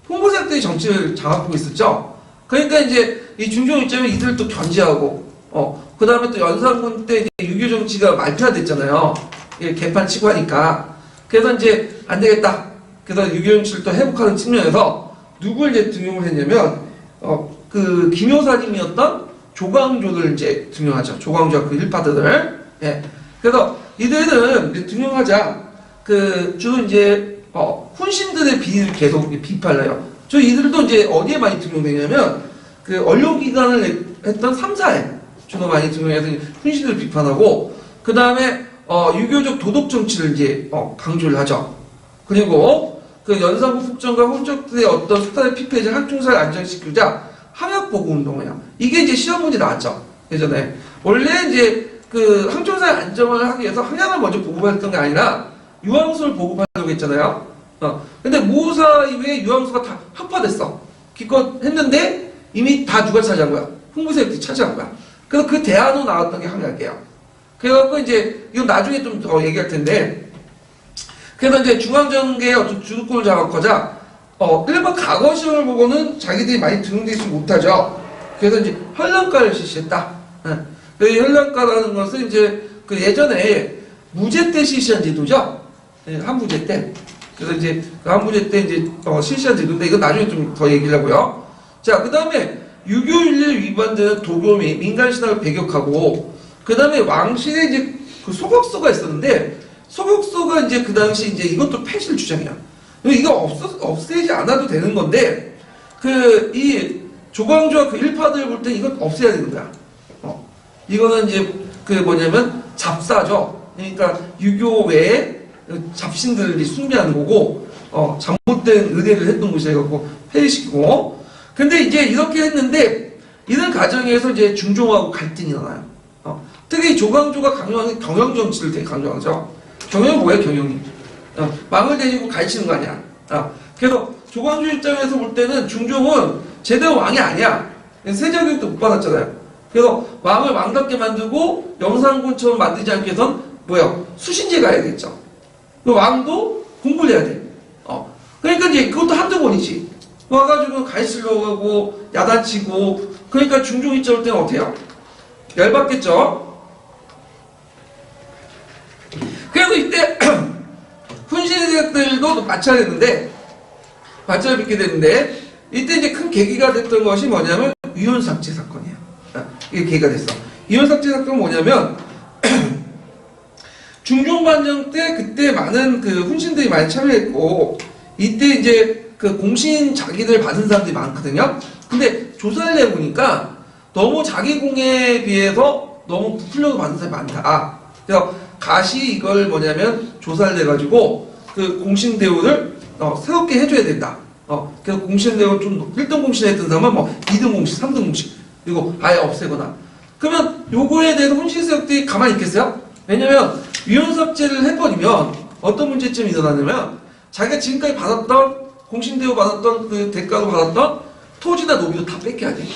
홍보세력들이 정치를 장악하고 있었죠. 그러니까 이제 이 중종 입장에 이들을 또 견제하고, 그 다음에 또 연산군 때 이제 유교 정치가 말폐화됐잖아요. 개판 치고 하니까. 그래서 이제 안 되겠다. 그래서 유교 정치를 또 회복하는 측면에서 누굴 이제 등용을 했냐면, 그 김효사님이었던 조광조를 이제 등용하죠. 조광조와 그 일파들을. 예. 그래서 이들은 이제 등용하자 주로 이제 훈신들의 비리를 계속 비판을 해요. 저 이들도 이제 어디에 많이 등용되냐면 그 언론기관을 했던 3사에 주로 많이 등용해서 훈신들을 비판하고, 그 다음에 유교적 도덕 정치를 이제 강조를 하죠. 그리고 그 연산군 국정과 혼족들의 어떤 수탈의 피폐자 학중사를 안정시키자 항약보고 운동이에요. 이게 이제 시험 문제 나왔죠. 예전에 원래 이제 그 항중사의 안정을 하기 위해서 항약을 먼저 보급했던 게 아니라 유황수를 보급하려고 했잖아요. 근데 모사 이후에 유황수가 다 확파됐어. 기껏 했는데 이미 다 누가 차지한 거야? 홍보세력들이 차지한 거야. 그래서 그 대안으로 나왔던 게 항약이에요. 그래갖고 이제 이건 나중에 좀 더 얘기할 텐데, 그래서 이제 중앙정계의 어떤 주도권을 장악하자 일반 과거 시험을 보고는 자기들이 많이 등용되지 못하죠. 그래서 이제 현랑과를 실시했다. 그 현랑과라는 것은 이제 그 예전에 무제 때 실시한 제도죠. 한무제 때. 그래서 이제 그 한무제 때 이제 실시한 제도인데 이건 나중에 좀 더 얘기를 하고요. 자, 그 다음에 유교윤리를 위반되는 도교 및 민간신학을 배격하고, 그 다음에 왕실에 이제 그 소각서가 있었는데, 소각서가 이제 그 당시 이제 이것도 폐실 주장이야. 이거 없애지 않아도 되는 건데, 이 조광조와 그 일파들 볼 때 이건 없애야 되는 거야. 이거는 이제 그 뭐냐면 잡사죠. 그러니까 유교 외에 잡신들이 숭배하는 거고, 잘못된 의뢰를 했던 곳이 해갖고 폐위시키고. 근데 이제 이렇게 했는데, 이런 과정에서 이제 중종하고 갈등이 일어나요. 특히 조광조가 강요하는 경영 정치를 되게 강조하죠. 경영은 뭐예요, 경영이? 망을 데리고 가르치는 거 아니야. 그래서 조광조 입장에서 볼 때는 중종은 제대로 왕이 아니야. 세자교육도 못 받았잖아요. 그래서 왕을 왕답게 만들고 영산군처럼 만들지 않기 위해선 뭐야? 수신제 가야겠죠. 왕도 공부를 해야 돼. 그러니까 이제 그것도 한두 번이지. 와가지고 가르치려고 하고 야단치고, 그러니까 중종 입장 때는 어때요? 열받겠죠? 그래서 이때 훈신세력들도 마찰을 빚게 됐는데, 이때 이제 큰 계기가 됐던 것이 뭐냐면 위원삭제 사건이에요. 이게 계기가 됐어. 위원삭제 사건은 뭐냐면 중종반정 때 그때 많은 그 훈신들이 많이 참여했고, 이때 이제 그 공신 자기들 받은 사람들이 많거든요. 근데 조사를 해보니까 너무 자기 공에 비해서 너무 부풀려서 받은 사람이 많다. 그래서 가시 이걸 뭐냐면 조사를 해가지고 그 공신 대우를 새롭게 해줘야 된다. 그래서 공신 대우 좀 1등 공신 했던 사람은 뭐 2등 공신, 3등 공신, 그리고 아예 없애거나. 그러면 요거에 대해서 훈신세력들이 가만히 있겠어요? 왜냐면 위원삭제를 해버리면 어떤 문제점이 일어나냐면 자기가 지금까지 받았던 공신 대우 받았던 그 대가로 받았던 토지나 노비도 다 뺏겨야 돼.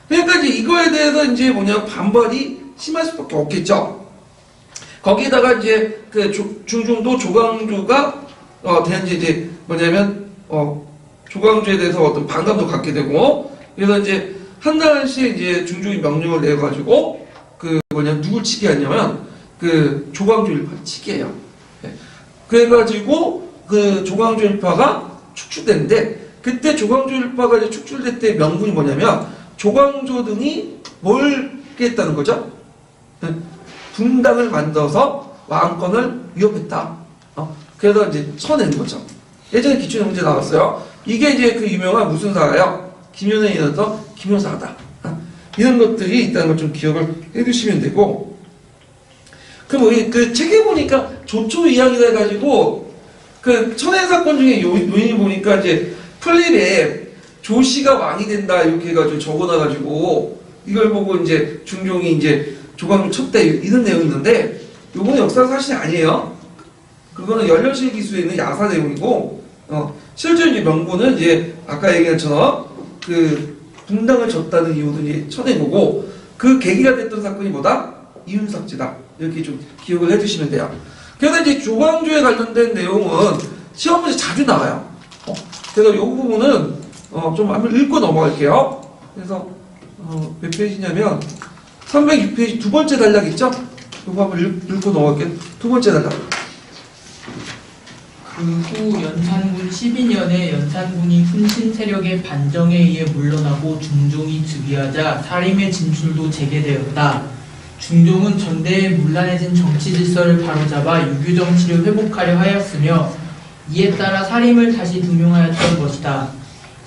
그러니까 이제 이거에 대해서 이제 뭐냐 반발이 심할 수밖에 없겠죠. 거기에다가 이제 그 중종도 조광조가 대한제 이제 뭐냐면 조광조에 대해서 어떤 반감도 갖게 되고, 그래서 이제 한나라시에 이제 중종이 명령을 내가지고 그 뭐냐 누굴 치게 하냐면 그 조광조 일파를 치게 해요. 그래가지고 그 조광조 일파가 축출됐는데, 그때 조광조 일파가 이제 축출될 때 명분이 뭐냐면 조광조 등이 뭘 했다는 거죠? 분당을 만들어서 왕권을 위협했다. 그래서 이제 쳐낸 거죠. 예전에 기출에 문제 나왔어요. 이게 이제 그 유명한 무슨 사가요? 김효년이 일어났던 김효사다. 이런 것들이 있다는 걸 좀 기억을 해두시면 되고, 그럼 우리 그 책에 보니까 조초 이야기를 해가지고 그 천행 사건 중에 요인이 보니까 이제 플립에 조씨가 왕이 된다 이렇게 해가지고 적어놔가지고 이걸 보고 이제 중종이 이제 조광조 쳤대 이런 내용이 있는데 요거는 역사 사실이 아니에요. 그거는 연령실 기수에 있는 야사 내용이고 실제 이제 명분은 이제 아까 얘기한 것처럼 그 분당을 졌다는 이유도 이제 쳐낸 거고 그 계기가 됐던 사건이 뭐다? 이윤삭제다. 이렇게 좀 기억을 해두시면 돼요. 그래서 이제 조광조에 관련된 내용은 시험 문제 자주 나와요. 그래서 이 부분은 좀 한번 읽고 넘어갈게요. 그래서 몇 페이지냐면 306페이지 두 번째 단락 있죠? 이거 한번 읽고 넘어갈게요. 두 번째 단락. 그 후 연산군 12년에 연산군이 훈신 세력의 반정에 의해 물러나고 중종이 즉위하자 사림의 진출도 재개되었다. 중종은 전대에 문란해진 정치 질서를 바로잡아 유교 정치를 회복하려 하였으며 이에 따라 사림을 다시 등용하였던 것이다.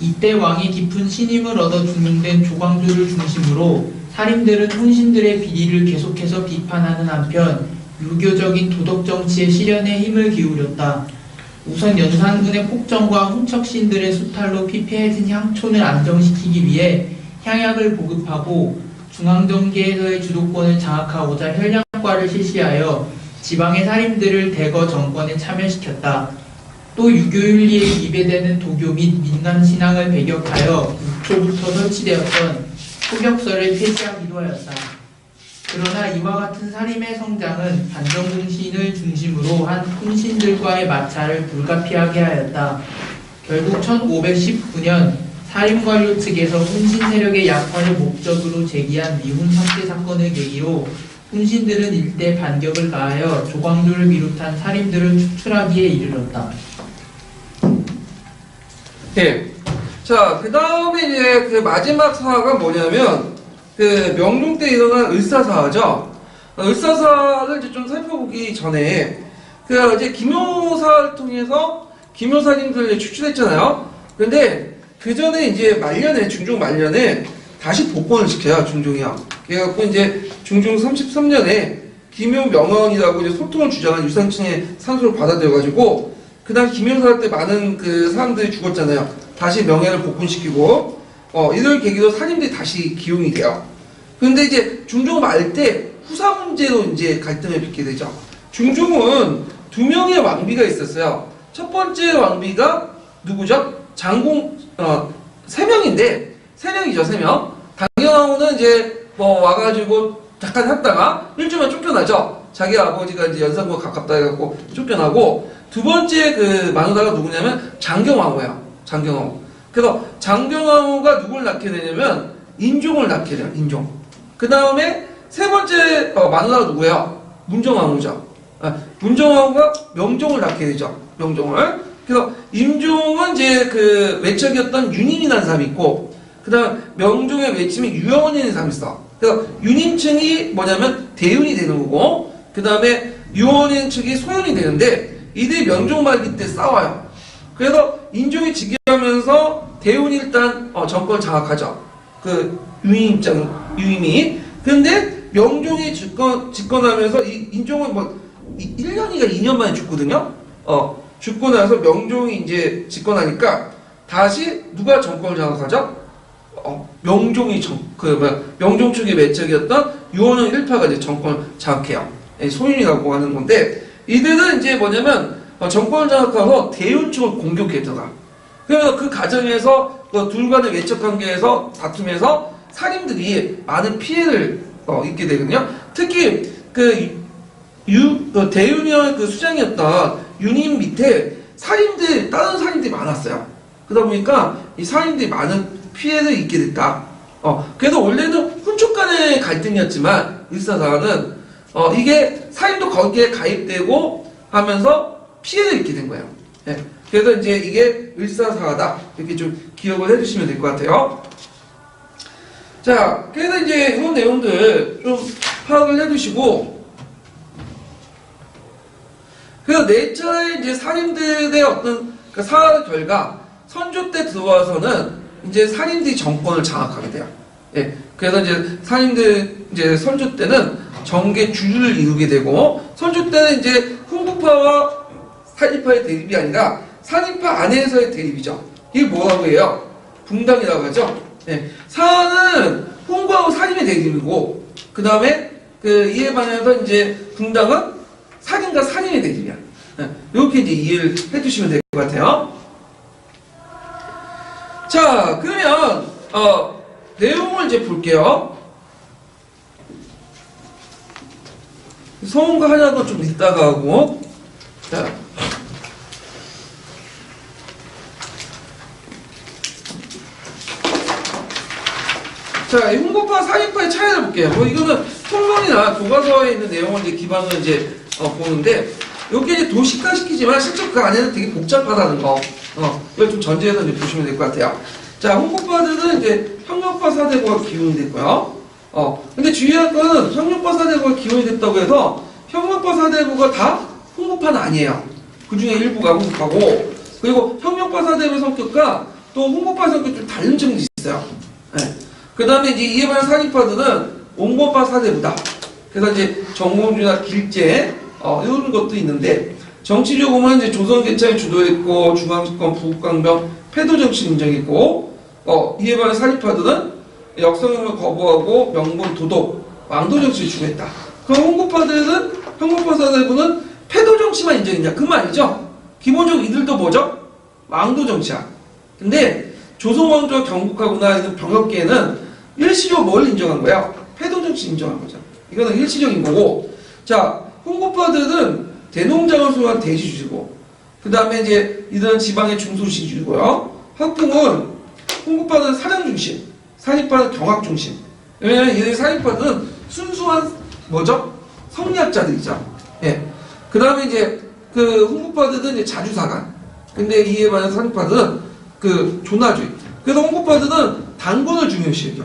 이때 왕이 깊은 신임을 얻어 중용된 조광조를 중심으로 사림들은 훈신들의 비리를 계속해서 비판하는 한편 유교적인 도덕 정치의 실현에 힘을 기울였다. 우선 연산군의 폭정과 훈척신들의 수탈로 피폐해진 향촌을 안정시키기 위해 향약을 보급하고 중앙정계에서의 주도권을 장악하고자 혈량과를 실시하여 지방의 살인들을 대거 정권에 참여시켰다. 또 유교윤리에 위배되는 도교 및 민간신앙을 배격하여 초부터 설치되었던 포격설을 폐지하기도 하였다. 그러나 이와 같은 살인의 성장은 반정공신을 중심으로 한 훈신들과의 마찰을 불가피하게 하였다. 결국 1519년 사림관료 측에서 훈신 세력의 약화를 목적으로 제기한 미훈 삭제 사건을 계기로 훈신들은 일대 반격을 가하여 조광조를 비롯한 살인들을 축출하기에 이르렀다. 네. 자, 그 다음에 이제 그 마지막 사화가 뭐냐면 그 명종 때 일어난 을사사화죠. 을사사를 이제 좀 살펴보기 전에 그 이제 김효사를 통해서 김효사님들 추출했잖아요. 근데 그 전에 이제 말년에 중종 말년에 다시 복권을 시켜요, 중종이요. 그래갖고 이제 중종 33년에 김효명언이라고 이제 소통을 주장한 유산층의 산소를 받아들여가지고 그다음 김효사 때 많은 그 사람들이 죽었잖아요. 다시 명예를 복군시키고 이를 계기로 살인들이 다시 기용이 돼요. 근데 이제 중종 말 때 후사 문제로 이제 갈등을 빚게 되죠. 중종은 두 명의 왕비가 있었어요. 첫 번째 왕비가 누구죠? 장공 세 명인데 세 명이죠, 세 명. 당경왕후는 이제 뭐 와가지고 잠깐 했다가 일주일만 쫓겨나죠. 자기 아버지가 이제 연산군과 가깝다 해갖고 쫓겨나고 두 번째 그 마누라가 누구냐면 장경왕후예요. 장경왕후. 그래서 장경왕후가 누굴 낳게 되냐면 인종을 낳게 돼요. 인종. 그 다음에 세 번째 마누라가 누구예요? 문정왕후죠. 문정왕후가 명종을 낳게 되죠. 명종을. 그래서 임종은 이제 그 외척이었던 윤임이라는 사람이 있고, 그 다음 명종의 외침이 유영원이라는 사람이 있어. 그래서 윤임층이 뭐냐면 대윤이 되는 거고, 그 다음에 유원인 측이 소윤이 되는데 이들이 명종 말기 때 싸워요. 그래서 인종이 즉위하면서 대운이 일단 정권을 장악하죠. 그 유임이. 근데 명종이 집권하면서 이 인종은 뭐 1년인가 2년 만에 죽거든요. 죽고 나서 명종이 이제 집권하니까 다시 누가 정권을 장악하죠? 명종이 명종 측의 매척이었던 유원영 1파가 이제 정권을 장악해요. 소윤이라고 하는 건데 이들은 이제 뭐냐면 정권을 장악하고 대윤층을 공격해 들어가. 그래서 그 과정에서 그 둘 간의 외척 관계에서 다툼에서 살인들이 많은 피해를 입게 되거든요. 특히 그 대윤의 그 수장이었던 윤임 밑에 다른 살인들이 많았어요. 그러다 보니까 이 살인들이 많은 피해를 입게 됐다. 그래서 원래는 훈족 간의 갈등이었지만 을사사화는 이게 살인도 거기에 가입되고 하면서 피해를 입게 된 거예요. 네. 그래서 이제 이게 을사사화다 이렇게 좀 기억을 해주시면 될 것 같아요. 자, 그래서 이제 이런 내용들 좀 파악을 해두시고, 그래서 네 차례 이제 살인들의 어떤 그 사화 결과 선조 때 들어와서는 이제 살인들이 정권을 장악하게 돼요. 예. 그래서 이제 살인들 이제 선조 때는 정계 주류를 이루게 되고, 선조 때는 이제 훈구파와 살인파의 대립이 아니라 살인파 안에서의 대립이죠. 이게 뭐라고 해요? 붕당이라고 하죠. 예. 사는 홍구하고 살인의 대립이고, 그 다음에 이에 반해서 이제 붕당은 살인과 살인의 대립이야. 예. 이렇게 이제 이해를 해주시면 될 것 같아요. 자, 그러면 내용을 이제 볼게요. 성운과 하나도 좀 이따가 하고, 자, 이 홍보파, 사인파의 차이를 볼게요. 이거는 통론이나 교과서에 있는 내용을 이제 기반으로 이제 보는데, 여기 이제 도식화 시키지만 실제 그 안에는 되게 복잡하다는 거. 이걸 좀 전제해서 이제 보시면 될 것 같아요. 자, 홍보파들은 이제 형용파 사대부가 기원이 됐고요. 근데 주의할 거는 형용파 사대부가 기원이 됐다고 해서 형용파 사대부가 다 홍보파는 아니에요. 그 중에 일부가 홍보파고, 그리고 형용파 사대부의 성격과 또 홍보파 성격이 좀 다른 점이 있어요. 네. 그 다음에 이제 이에 반한 사립파들은 온건파 사대부다. 그래서 이제 정몽주나 길제, 이런 것도 있는데, 정치적으로는 이제 조선 개창이 주도했고, 중앙집권, 부국강병, 패도정치 인정했고, 이에 반한 사립파들은 역성형을 거부하고, 명분, 도덕, 왕도정치를 주도했다. 그럼 홍보파들은, 형보파 사대부는 패도정치만 인정했냐? 그 말이죠. 기본적으로 이들도 뭐죠? 왕도정치야. 근데, 조선왕조가 경국하거나 이런 병역계에는 일시적으로 뭘 인정한 거야? 패도정치 인정한 거죠. 이거는 일시적인 거고, 자, 홍보파들은 대농장을 소유한 대지주의고, 그 다음에 이제 이들은 지방의 중소시주의고요. 학풍은 홍보파는 사냥 중심, 사립파는 경학 중심. 왜냐면 이들 사립파들은 순수한 뭐죠? 성리학자들이죠. 예. 그 다음에 이제 홍보파들은 이제 자주사관. 근데 이에 반해 사립파들은 존화주의. 그래서 홍보파들은 당군을 중요시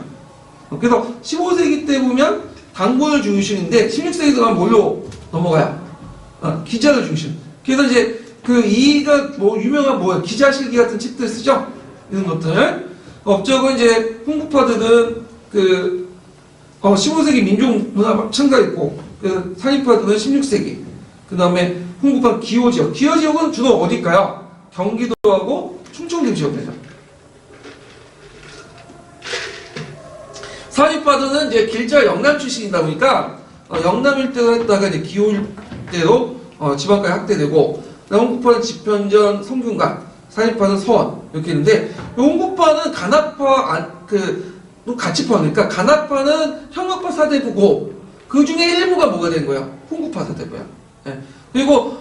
여겨. 그래서 15세기 때 보면 당군을 중요시인데 16세기 들어가면 뭘로 넘어가요? 기자를 중심. 그래서 이제 이가 뭐 유명한 기자실기 같은 책들 쓰죠? 이런 것들. 업적은 이제 홍보파들은 15세기 민족문화 창달했고, 사립파들은 16세기. 그 다음에 홍보파 기호지역. 기호지역은 주로 어딜까요? 경기도하고 충청도 지역이죠. 사립파들은 이제 길자 영남 출신이다 보니까 영남 일대로 했다가 이제 기호 일대로 지방까지 확대되고, 홍보파는 지편전, 성균관, 사립파는 서원 이렇게 있는데, 홍보파는 간합파 또 같이 포함하니까 간합파는 형역파 사대부고 그 중에 일부가 뭐가 된 거예요? 홍보파 사대부야. 예. 그리고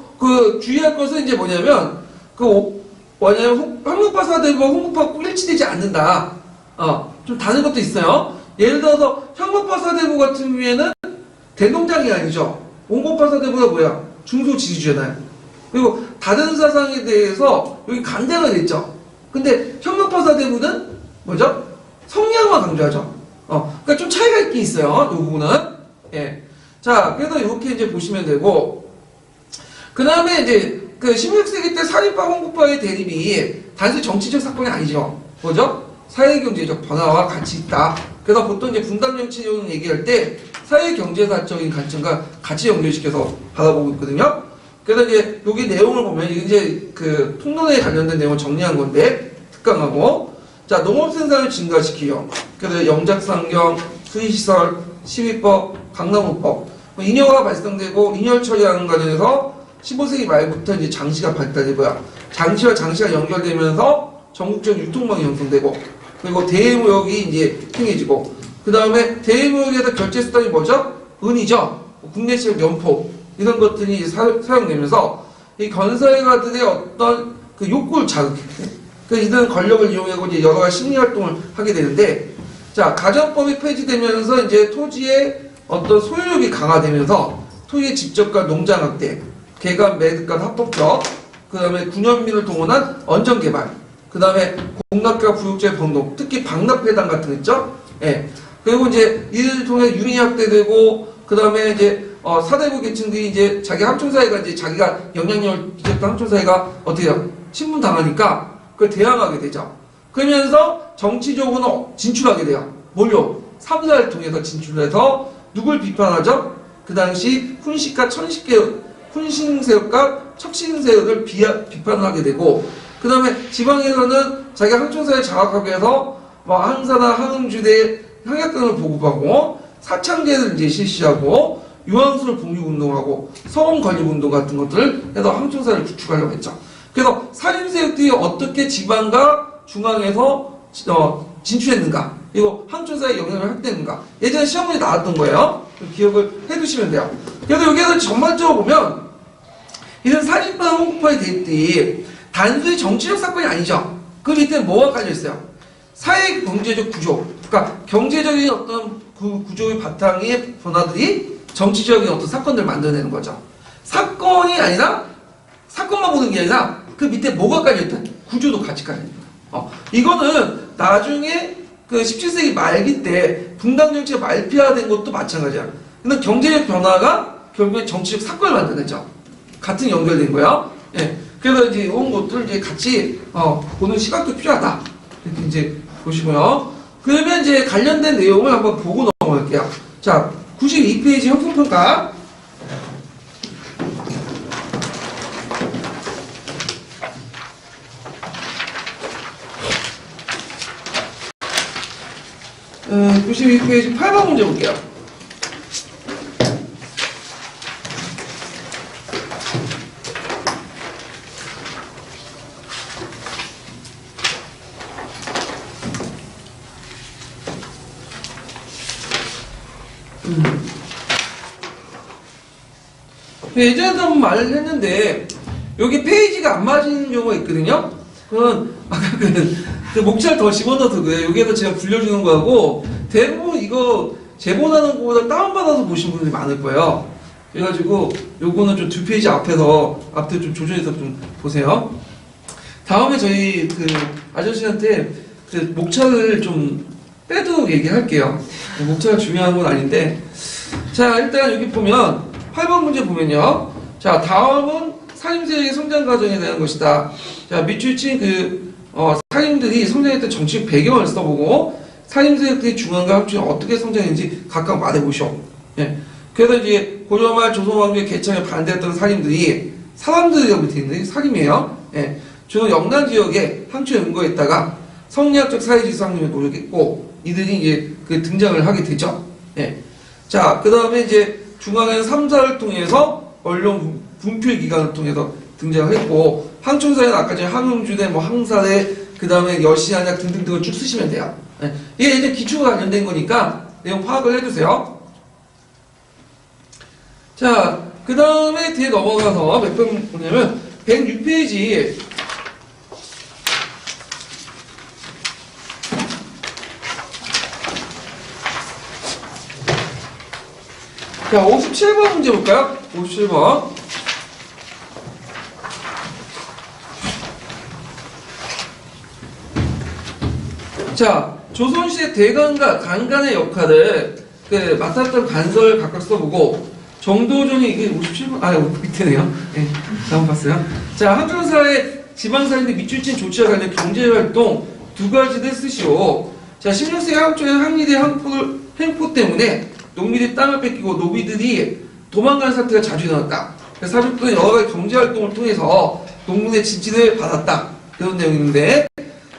주의할 것은 이제 뭐냐면 형역파 사대부와 홍보파 꼭 일치되지 않는다. 좀 다른 것도 있어요. 예를 들어서 형법파 사대부 같은 경우에는 대농장이 아니죠. 온건파 사대부가 뭐야? 중소지주잖아요. 그리고 다른 사상에 대해서 여기 강조가 됐죠. 근데 형법파 사대부는 뭐죠? 성리학만 강조하죠. 그러니까 좀 차이가 있긴 있어요. 이 부분은. 예. 자, 그래서 이렇게 이제 보시면 되고, 그 다음에 이제 16세기 때 사립파 홍보파의 대립이 단순히 정치적 사건이 아니죠. 뭐죠? 사회경제적 변화와 같이 있다. 그래서 보통 이제 분단정치론 얘기할 때 사회경제사적인 관점과 같이 연결시켜서 바라보고 있거든요. 그래서 이제 여기 내용을 보면 이제 통론에 관련된 내용을 정리한 건데, 특강하고, 자, 농업 생산을 증가시키려. 그래서 영작상경, 수의시설, 시위법, 강남우법, 인여가 발생되고 인열 처리하는 과정에서 15세기 말부터 이제 장시가 발달되고요. 장시와 장시가 연결되면서 전국적 유통망이 형성되고, 그리고 대외무역이 이제 행해지고, 그 다음에 대외무역에서 결제수단이 뭐죠? 은이죠. 국내식 연포 이런 것들이 이제 사용되면서 이 건설가들의 어떤 욕구를 자극했대. 그래서 이들은 권력을 이용하고 이제 여러 가지 심리활동을 하게 되는데, 자, 가정법이 폐지되면서 이제 토지의 어떤 소유력이 강화되면서 토지의 직접과 농장 확대, 개간 매듭간 합법적, 그 다음에 군현민을 동원한 언정개발, 그 다음에 공납과 부육제 병동, 특히 박납회당 같은 거 있죠? 예. 그리고 이제 이를 통해 유인이 확대되고, 그 다음에 이제 사대부 계층들이 이제 자기 함촌사회가 이제 자기가 영향력을 미쳤던 함촌사회가 어떻게 해요? 침문당하니까 그걸 대항하게 되죠. 그러면서 정치적으로는 진출하게 돼요. 뭘요? 삼사를 통해서 진출해서 누굴 비판하죠? 그 당시 훈식과 훈신세력과 척신세력을 비판을 하게 되고, 그 다음에 지방에서는 자기가 항충사를 장악하기 위해서 뭐 항사나 항응주대 향약근을 보급하고 사창제를 이제 실시하고 유황수를 봉육운동하고 서원 건립운동 같은 것들을 해서 항충사를 구축하려고 했죠. 그래서 사림세력들이 어떻게 지방과 중앙에서 진출했는가, 그리고 항충사의 영향을 확대했는가, 예전에 시험문에 나왔던 거예요. 기억을 해두시면 돼요. 그래서 여기에서 전반적으로 보면 이런 살인마 홍보파의 대립들이 단순히 정치적 사건이 아니죠. 그 밑에 뭐가 깔려있어요? 사회 경제적 구조, 그러니까 경제적인 어떤 그 구조의 바탕의 변화들이 정치적인 어떤 사건들을 만들어내는 거죠. 사건이 아니라 사건만 보는 게 아니라 그 밑에 뭐가 깔려있다? 구조도 같이 깔려있는 거예요. 이거는 나중에 그 17세기 말기 때 분당 정치가 말피화된 것도 마찬가지야. 근데 경제적 변화가 결국에 정치적 사건을 만들어내죠. 같은 연결된 거예요. 예. 그래서 이제 이런 것들 이제 같이 보는 시각도 필요하다. 이렇게 이제 보시고요. 그러면 이제 관련된 내용을 한번 보고 넘어갈게요. 자, 92페이지 형평평가. 음, 92페이지 8번 문제 볼게요. 예전에도 한번 말을 했는데 여기 페이지가 안 맞는 경우가 있거든요. 그건 아까 그 목차를 더 집어넣어서 그래요. 여기에서 제가 불려주는 거하고 대부분 이거 제본하는 거보다 다운받아서 보신 분들이 많을 거예요. 그래가지고 요거는 좀 두 페이지 앞에서 앞에 좀 조정해서 좀 보세요. 다음에 저희 그 아저씨한테 그 목차를 좀 빼도 얘기할게요. 목차가 중요한 건 아닌데, 자 일단 여기 보면 8번 문제 보면요. 자, 다음은 사림세력의 성장 과정에 대한 것이다. 자, 밑줄친 사림들이 성장했던 정치적 배경을 써보고 사림세력들이 중앙과 합중에 어떻게 성장했는지 각각 말해보시오. 예. 그래서 이제 고려말 조선왕조의 개창에 반대했던 사림들이 사람들이라고 되어 있는데 사림이에요. 예. 주로 영남 지역에 항초에 은거했다가 성리학적 사회지수 확립에 노력했고 이들이 이제 그 등장을 하게 되죠. 예. 자, 그 다음에 이제 중앙에는 3사를 통해서 언론 분필 기관을 통해서 등장을 했고 항충사에는 아까 전에 항응주대, 뭐 항사대, 그 다음에 여시한약 등등등을 쭉 쓰시면 돼요. 네. 이게 이제 기초가 관련된 거니까 내용 파악을 해주세요. 자, 그 다음에 뒤에 넘어가서 몇 번 보냐면 106페이지 자, 57번 문제 볼까요? 57번. 자, 조선시대 대간과 간간의 역할을 맡았던 간서를 각각 써보고 정도전이 이게 57번, 밑에네요. 네, 잘못 봤어요. 자, 항충사의 지방사인들 밑줄친 조치와 관련 경제활동 두 가지를 쓰시오. 자, 16세기 한국의 항리대 횡포 때문에 농민들이 땅을 뺏기고 노비들이 도망가는 사태가 자주 일어났다. 그래서 사족들은 여러 가지 경제활동을 통해서 농민의 지지를 받았다. 그런 내용인데,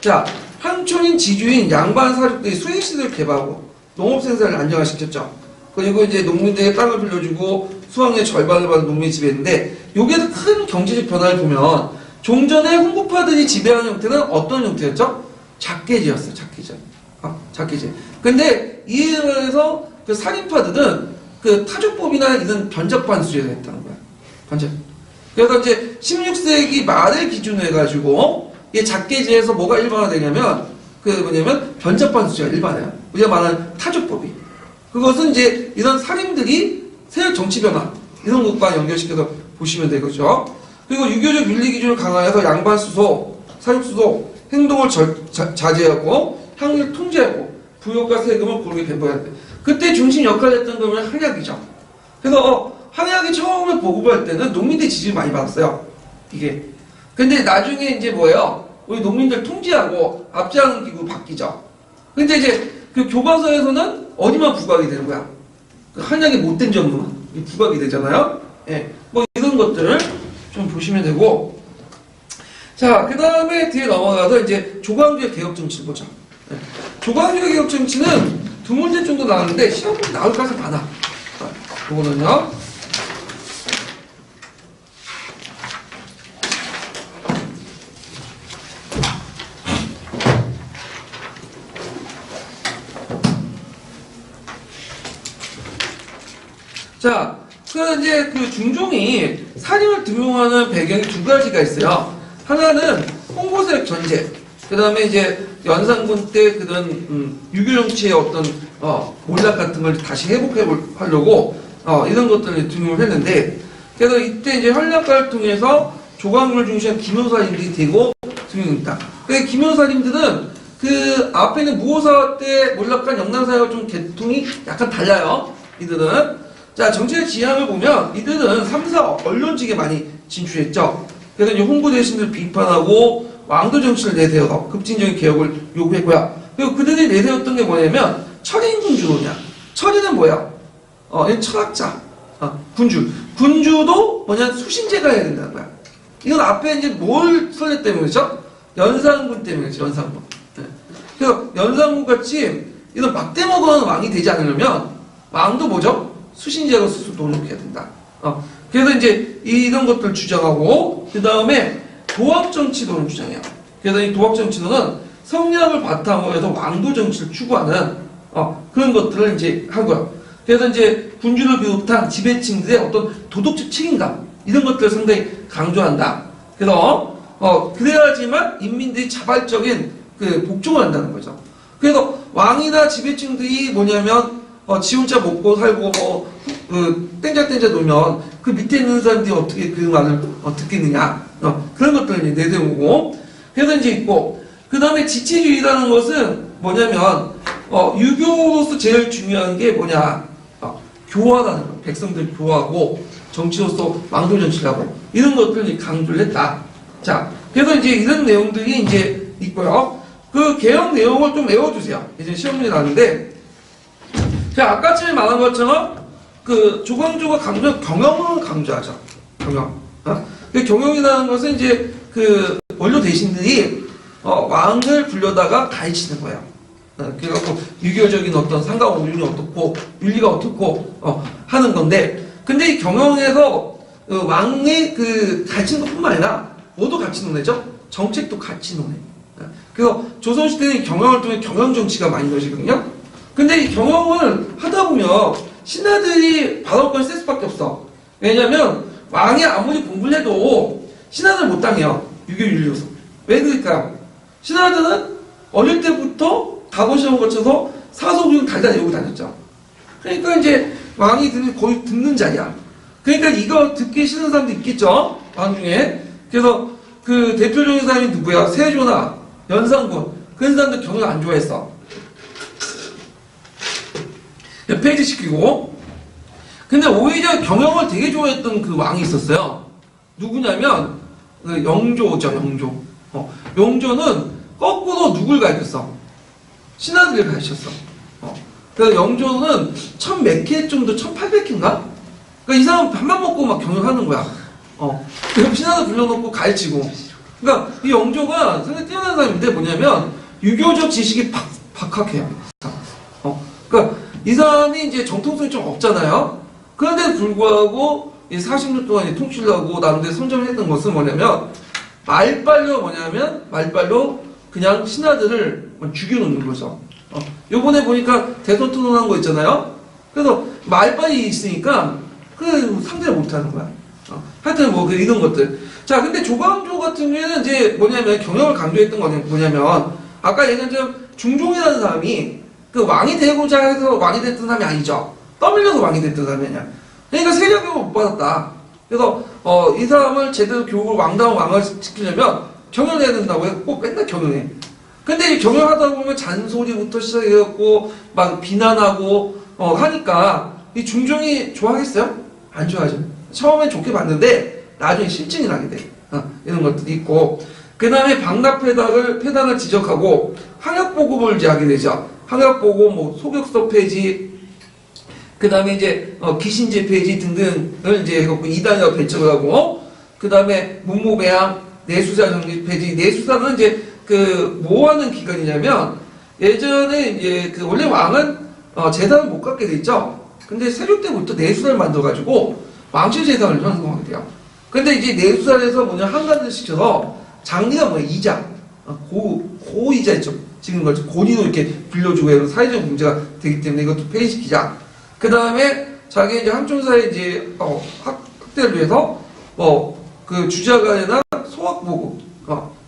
자, 항촌인 지주인 양반 사족들이 수행시설을 개발하고 농업생산을 안정화시켰죠. 그리고 이제 농민들에게 땅을 빌려주고 수확량의 절반을 받은 농민이 지배했는데, 여기에서 큰 경제적 변화를 보면 종전의 홍보파들이 지배하는 형태는 어떤 형태였죠? 작계제였어요. 작계제. 작계제. 근데 이에 의해서 그 살인파들은 그 타조법이나 이런 변적반 수제를 했다는 거야. 변적. 그래서 이제 16세기 말을 기준으로 해가지고 이 작계제에서 뭐가 일반화되냐면 변적반 수제가 일반화해요. 우리가 말하는 타조법이. 그것은 이제 이런 살인들이 세력 정치 변화 이런 것과 연결시켜서 보시면 되겠죠. 그리고 유교적 윤리 기준을 강화해서 양반 수소, 사육 수소 행동을 자제하고 향유를 통제하고 부역과 세금을 고르게 배분해야 돼. 그때 중심 역할을 했던 거는 한약이죠. 그래서 한약이 처음에 보급할 때는 농민들 지지를 많이 받았어요. 이게. 근데 나중에 이제 뭐예요? 우리 농민들 통제하고 압제하는 기구 바뀌죠. 근데 이제 그 교과서에서는 어디만 부각이 되는 거야? 그 한약이 못된 점만 부각이 되잖아요. 예. 뭐 이런 것들을 좀 보시면 되고. 자, 자, 그 다음에 뒤에 넘어가서 이제 조광조의 개혁 정치를 보자. 네. 조광조의 개혁 정치는 두 문제 정도 나왔는데 시험 문제 나올 가능성이 많아. 이거는요. 자, 그 이제 그 중종이 사림을 등용하는 배경이 두 가지가 있어요. 하나는 홍보세력 전제. 그 다음에 이제 연산군 때 그런 유교 정치의 어떤 몰락 같은 걸 다시 회복하려고 이런 것들을 등용을 했는데, 그래서 이때 이제 현량가를 통해서 조광조를 중시한 김효사님들이 되고 등용했다. 그 김효사님들은 그 앞에는 무호사 때 몰락한 영남사회와 좀 계통이 약간 달라요. 이들은. 자, 정치의 지향을 보면 이들은 3사 언론직에 많이 진출했죠. 그래서 이제 홍보 대신들 비판하고 왕도 정치를 내세워서 급진적인 개혁을 요구했고요. 그리고 그들이 내세웠던 게 뭐냐면 철인군주론이야. 철인은 뭐야? 철학자. 군주. 군주도 뭐냐? 수신제가 해야 된다는 거야. 이건 앞에 이제 뭘 설레 때문이죠? 연산군 때문이죠. 연산군. 네. 그래서 연산군 같이 이런 막대 먹은 왕이 되지 않으려면 왕도 뭐죠? 수신제로 스스로 노력해야 된다. 그래서 이제 이런 것들을 주장하고, 그 다음에 도합정치론을 주장해요. 그래서 이 도합정치론은 성리학을 바탕으로 해서 왕도 정치를 추구하는 그런 것들을 이제 하고요. 그래서 이제 군주를 비롯한 지배층들의 어떤 도덕적 책임감, 이런 것들을 상당히 강조한다. 그래서 그래야지만 인민들이 자발적인 그 복종을 한다는 거죠. 그래서 왕이나 지배층들이 뭐냐면 지 혼자 먹고 살고 땡자땡자 놀면 그 밑에 있는 사람들이 어떻게 그 말을 듣겠느냐, 그런 것들을 이제 내세우고, 그래서 이제 있고, 그 다음에 지체주의라는 것은 뭐냐면 유교로서 제일 중요한 게 뭐냐, 교화라는 거. 백성들 교화하고 정치로서 왕도 정치를 하고 이런 것들을 강조를 했다. 자, 그래서 이제 이런 내용들이 이제 있고요. 그 개혁 내용을 좀 외워주세요. 이제 시험 문제 나왔는데, 자, 아까쯤에 말한 것처럼 그 조광조가 경영을 강조하죠. 경영. 그 경영이라는 것은 이제 그 원료 대신들이 왕을 불려다가 가르치는 거예요. 그래갖고 유교적인 어떤 상가 오륜이 어떻고 윤리가 어떻고 하는 건데, 근데 이 경영에서 왕의 그 가르치는 것뿐만 아니라 뭐도 같이 논해죠? 정책도 같이 논해. 그래서 조선시대는 경영을 통해 경영정치가 많이 이루어지거든요. 근데 이 경영을 하다 보면 신하들이 발언권을 쓸 수밖에 없어. 왜냐면 왕이 아무리 공부를 해도 신하들 못 당해요. 유교 윤리로서. 왜 그럴까요? 신하들은 어릴 때부터 가보시험 거쳐서 사소국을 달다 외우고 다녔죠. 그러니까 이제 왕이 거의 듣는 자리야. 그러니까 이거 듣기 싫은 사람도 있겠죠. 왕 중에. 그래서 그 대표적인 사람이 누구야? 세조나 연산군. 그런 사람들 경영 안 좋아했어. 폐지시키고. 근데 오히려 경영을 되게 좋아했던 그 왕이 있었어요. 누구냐면 그 영조죠. 영조. 영조는 거꾸로 누굴 가르쳤어? 신하들을 가르쳤어. 그래서 영조는 1000몇 회 정도, 1800회인가? 그러니까 이 사람 밥만 먹고 막 경영하는 거야. 그래서 신하들 불러놓고 가르치고. 그러니까 이 영조가 상당히 뛰어난 사람인데 뭐냐면 유교적 지식이 박학해요. 그러니까 이 사람이 이제 정통성이 좀 없잖아요. 그런데도 불구하고 이 40년 동안 통치를 하고 나름대로 성장을 했던 것은 뭐냐면 말빨로 그냥 신하들을 죽여놓는 거죠. 요번에 보니까 대선 토론한 거 있잖아요. 그래서 말빨이 있으니까 그 상대를 못하는 거야. 하여튼 뭐 이런 것들. 자, 근데 조광조 같은 경우에는 이제 뭐냐면 경영을 강조했던 거는 뭐냐면 아까 얘기한 것처럼 중종이라는 사람이 그 왕이 되고자 해서 왕이 됐던 사람이 아니죠. 떠밀려서 왕이 됐던 사람이 아니야. 그러니까 세력 교육을 못 받았다. 그래서 이 사람을 제대로 교육을 왕다운 왕을 시키려면 경영해야 된다고 해서 꼭 맨날 경영해. 근데 이 경영하다 보면 잔소리부터 시작해갖고 막 비난하고 하니까 이 중종이 좋아하겠어요? 안 좋아하죠. 처음엔 좋게 봤는데 나중에 실증이 나게 돼. 이런 것들이 있고, 그 다음에 방납패단을 지적하고 항역보급을 이제 하게 되죠. 항역보급, 뭐 소격서 폐지, 그 다음에 이제 기신제 폐지 등등을 이제 해갖고 이단이라고 배척을 하고, 그 다음에 문무배양, 내수사 정리 폐지. 내수사는 이제 뭐 하는 기관이냐면 예전에 이제 원래 왕은 재산을 못 갖게 돼 있죠. 근데 세조 때부터 내수사를 만들어가지고 왕실 재산을 형성하게 돼요. 근데 이제 내수사에서 뭐냐 한간을 시켜서 장리가 뭐야 이자, 고이자 있죠. 지금 거죠. 고리도 이렇게 빌려주고 해서 사회적 문제가 되기 때문에 이것도 폐지시키자. 그 다음에 자기 이제 한총사의 이제 학대를 위해서 주자간이나 소학보급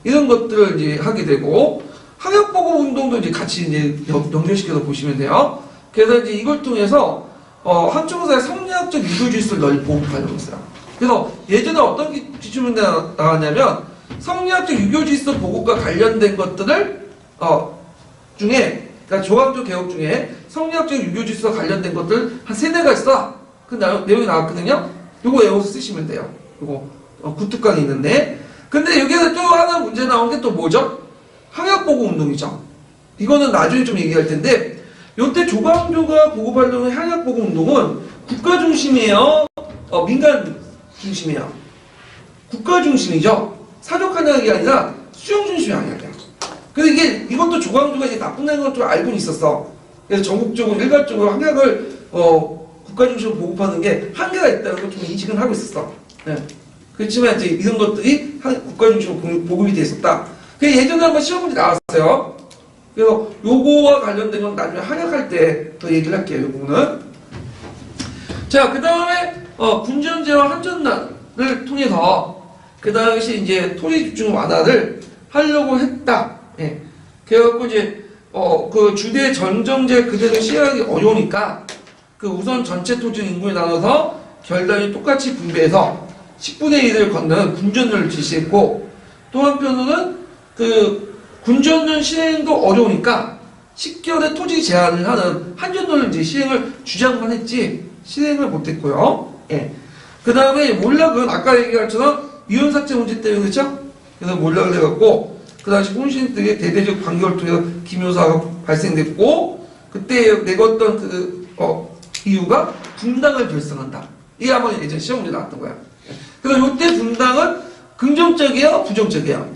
이런 것들을 이제 하게 되고 학역보급 운동도 이제 같이 이제 연결시켜서 보시면 돼요. 그래서 이제 이걸 통해서 한총사의 성리학적 유교 질서를 널리 보급하려고 했어요. 그래서 예전에 어떤 기준이 나왔냐면 성리학적 유교 질서 보급과 관련된 것들을 중에 그러니까 조항조 개혁 중에 성리학적 유교 질서 관련된 것들 한 3-4가지 써. 그 내용이 나왔거든요. 요거 외워서 쓰시면 돼요. 요거 구특강이 있는데 근데 여기에서 또 하나 문제 나온 게 또 뭐죠? 항약보급 운동이죠. 이거는 나중에 좀 얘기할 텐데 요때 조광조가 보급하려는 항약보급 운동은 국가 중심이에요? 민간 중심이에요? 국가 중심이죠. 사족 항약이 아니라 수용 중심의 항약이야. 그래서 이것도 조광조가 이제 나쁜 건 좀 알고는 있었어. 그래서 전국적으로 일괄적으로 항약을 국가 중심으로 보급하는 게 한계가 있다는 걸 좀 인식은 하고 있었어. 네. 그렇지만 이제 이런 것들이 국가 중심으로 보급이 돼 있었다. 그 예전에 한번 시험 문제 나왔어요. 그래서 요거와 관련된 건 나중에 항약할 때 더 얘기를 할게요. 요 부분은. 자, 그 다음에 군전제와 한전난을 통해서 그 당시 이제 토지 집중 완화를 하려고 했다. 예. 그래갖고 이제 주대 전정제 그대로 시행하기 어려우니까 우선 전체 토지 인구에 나눠서 결단이 똑같이 분배해서 10분의 1을 걷는 군전을実施했고 또 한편으로는 군전론 시행도 어려우니까 10개월의 토지 제한을 하는 한전론을 이제 시행을 주장만 했지 실행을 못했고요. 예. 그 다음에 몰락은 아까 얘기한 것처럼 이혼 삭제 문제 때문에 그렇죠? 그래서 몰락을 해갖고 그 당시 혼신 등의 대대적 반격을 통해서 기묘사가 발생됐고 그때 내걸던 이유가 분당을 결성한다. 이게 아마 예전 시험 문제 나왔던 거야. 그래서 이때 분당은 긍정적이에요, 부정적이에요?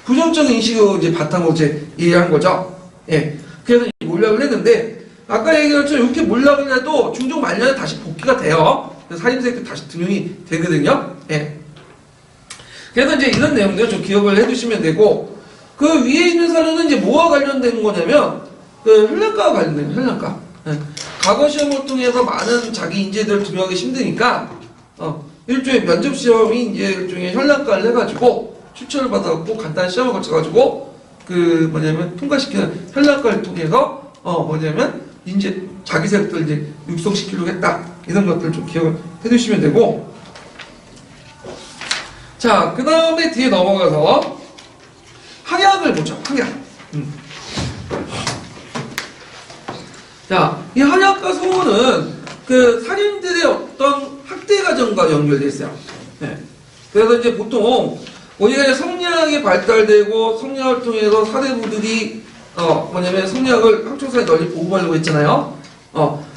부정적인 인식을 이제 바탕으로 이제 이해한 거죠. 예. 그래서 몰락을 했는데, 아까 얘기했죠. 이렇게 몰락을 해도 중종 말년에 다시 복귀가 돼요. 그래서 사임새 다시 등용이 되거든요. 예. 그래서 이제 이런 내용들 좀 기억을 해두시면 되고, 그 위에 있는 사례는 이제 뭐와 관련된 거냐면, 현란가와 관련된 거예요, 현란가. 예. 과거 시험을 통해서 많은 자기 인재들을 등용하기 힘드니까, 일종의 면접 시험이 이제 일종의 현란가를 해가지고 추천을 받아갖고 간단한 시험을 거쳐가지고 통과시키는 현란가를 통해서 이제 자기 세력들 이제 육성시키려고 했다 이런 것들 좀 기억을 해두시면 되고 자 그 다음에 뒤에 넘어가서 항약을 보죠. 항약. 자 이 항약과 소원은 살인들의 어떤 학대 과정과 연결되어 있어요. 네. 그래서 이제 보통 우리가 이제 성리학이 발달되고 성리학을 통해서 사대부들이 성리학을 학교사에 널리 보급하려고 했잖아요.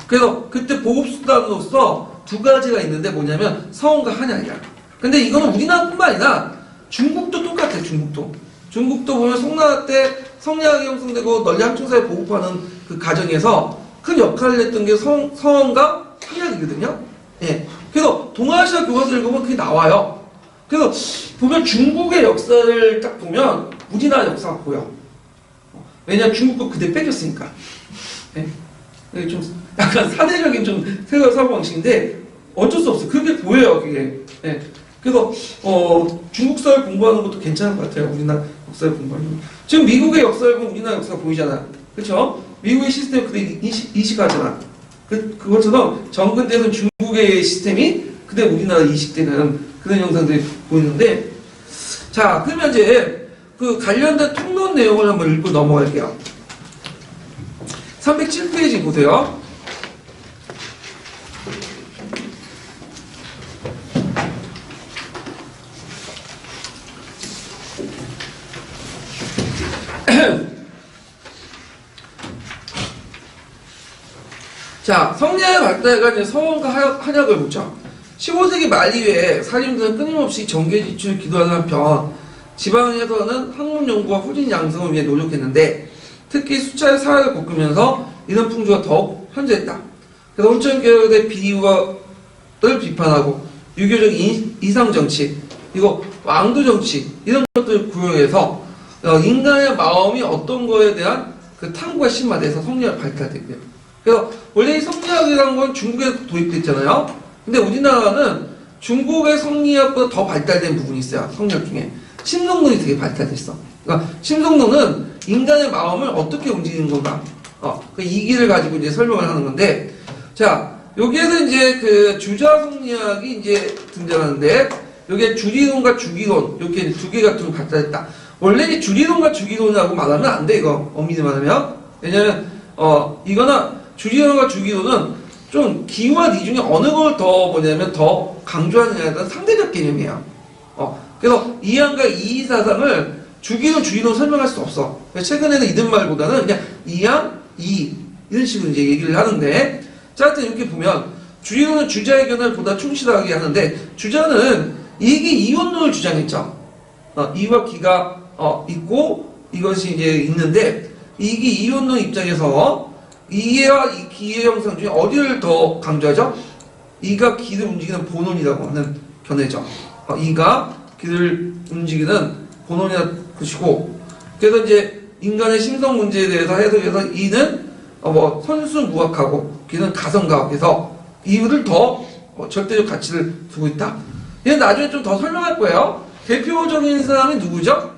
그래서 그때 보급수단으로서 2가지가 있는데 뭐냐면 서원과 한약이야. 근데 이거는 우리나라뿐만 아니라 중국도 똑같아요. 중국도 보면 송나라 때 성리학이 형성되고 널리 학교사에 보급하는 그 과정에서 큰 역할을 했던 게 서원과 한약이거든요. 예. 그래서 동아시아 교과서를 읽으면 그게 나와요. 그래서 보면 중국의 역사를 딱 보면 우리나라 역사가 보여. 왜냐면 중국 거 그대로 뺏겼으니까. 예. 좀 약간 사대적인 좀 사고방식인데 어쩔 수 없어. 그게 보여요. 그게. 예. 그래서 중국사를 공부하는 것도 괜찮을 것 같아요. 우리나라 역사를 공부하는 거. 지금 미국의 역사를 보면 우리나라 역사가 보이잖아. 그렇죠? 미국의 시스템 그대로 이식하잖아. 그것처럼 정근대는 중국의 시스템이 그대로 우리나라 이식되는 그런 영상들이 보이는데 자 그러면 이제 관련된 통론 내용을 한번 읽고 넘어갈게요. 307페이지 보세요. 자, 성리학의 발달과 이제 서원과 한약을 보죠. 15세기 말 이후에 사림들은 끊임없이 정계 지출을 기도하는 한편 지방에서는 학문 연구와 후진 양성을 위해 노력했는데 특히 수차의 사회를 볶으면서 이런 풍조가 더욱 현저했다. 그래서 온천계열의 비유를 비판하고 유교적 이상정치, 이거 왕도정치 이런 것들을 구현해서 인간의 마음이 어떤 거에 대한 그 탐구가 심화돼서 성리학이 발달됐고요. 그래서 원래 이 성리학이라는 건 중국에서 도입됐잖아요. 근데 우리나라는 중국의 성리학보다 더 발달된 부분이 있어요. 성리학 중에. 심성론이 되게 발달됐어. 그러니까 심성론은 인간의 마음을 어떻게 움직이는 건가. 그 이기를 가지고 이제 설명을 하는 건데, 자, 여기에서 이제 그 주자 성리학이 이제 등장하는데, 여기에 주리론과 주기론, 이렇게 두 개가 좀 발달했다. 원래 이 주리론과 주기론이라고 말하면 안 돼, 이거. 엄밀히 말하면. 왜냐면, 이거는, 주리론과 주기론은 좀 기와 리 중에 어느 걸 더 뭐냐면 더 강조하느냐에 따른 상대적 개념이에요. 그래서 이항과 이의 사상을 주기론, 주기론 설명할 수 없어. 최근에는 이든 말보다는 그냥 이항, 이의 이런 식으로 이제 얘기를 하는데, 자, 하여튼 이렇게 보면 주기론은 주자의 견해를 보다 충실하게 하는데 주자는 이익이 이원론을 주장했죠. 이와 기가 있고 이것이 이제 있는데 이익이 이원론 입장에서 이해와 이 기의 형상 중에 어디를 더 강조하죠? 이가 기를 움직이는 본원이라고 하는 견해죠. 이가 기를 움직이는 본원이라는 것이고, 그래서 이제 인간의 심성 문제에 대해서 해석해서 이는 선순무학하고 기는 가성가학해서 이를 더 절대적 가치를 두고 있다. 이건 나중에 좀 더 설명할 거예요. 대표적인 사람이 누구죠?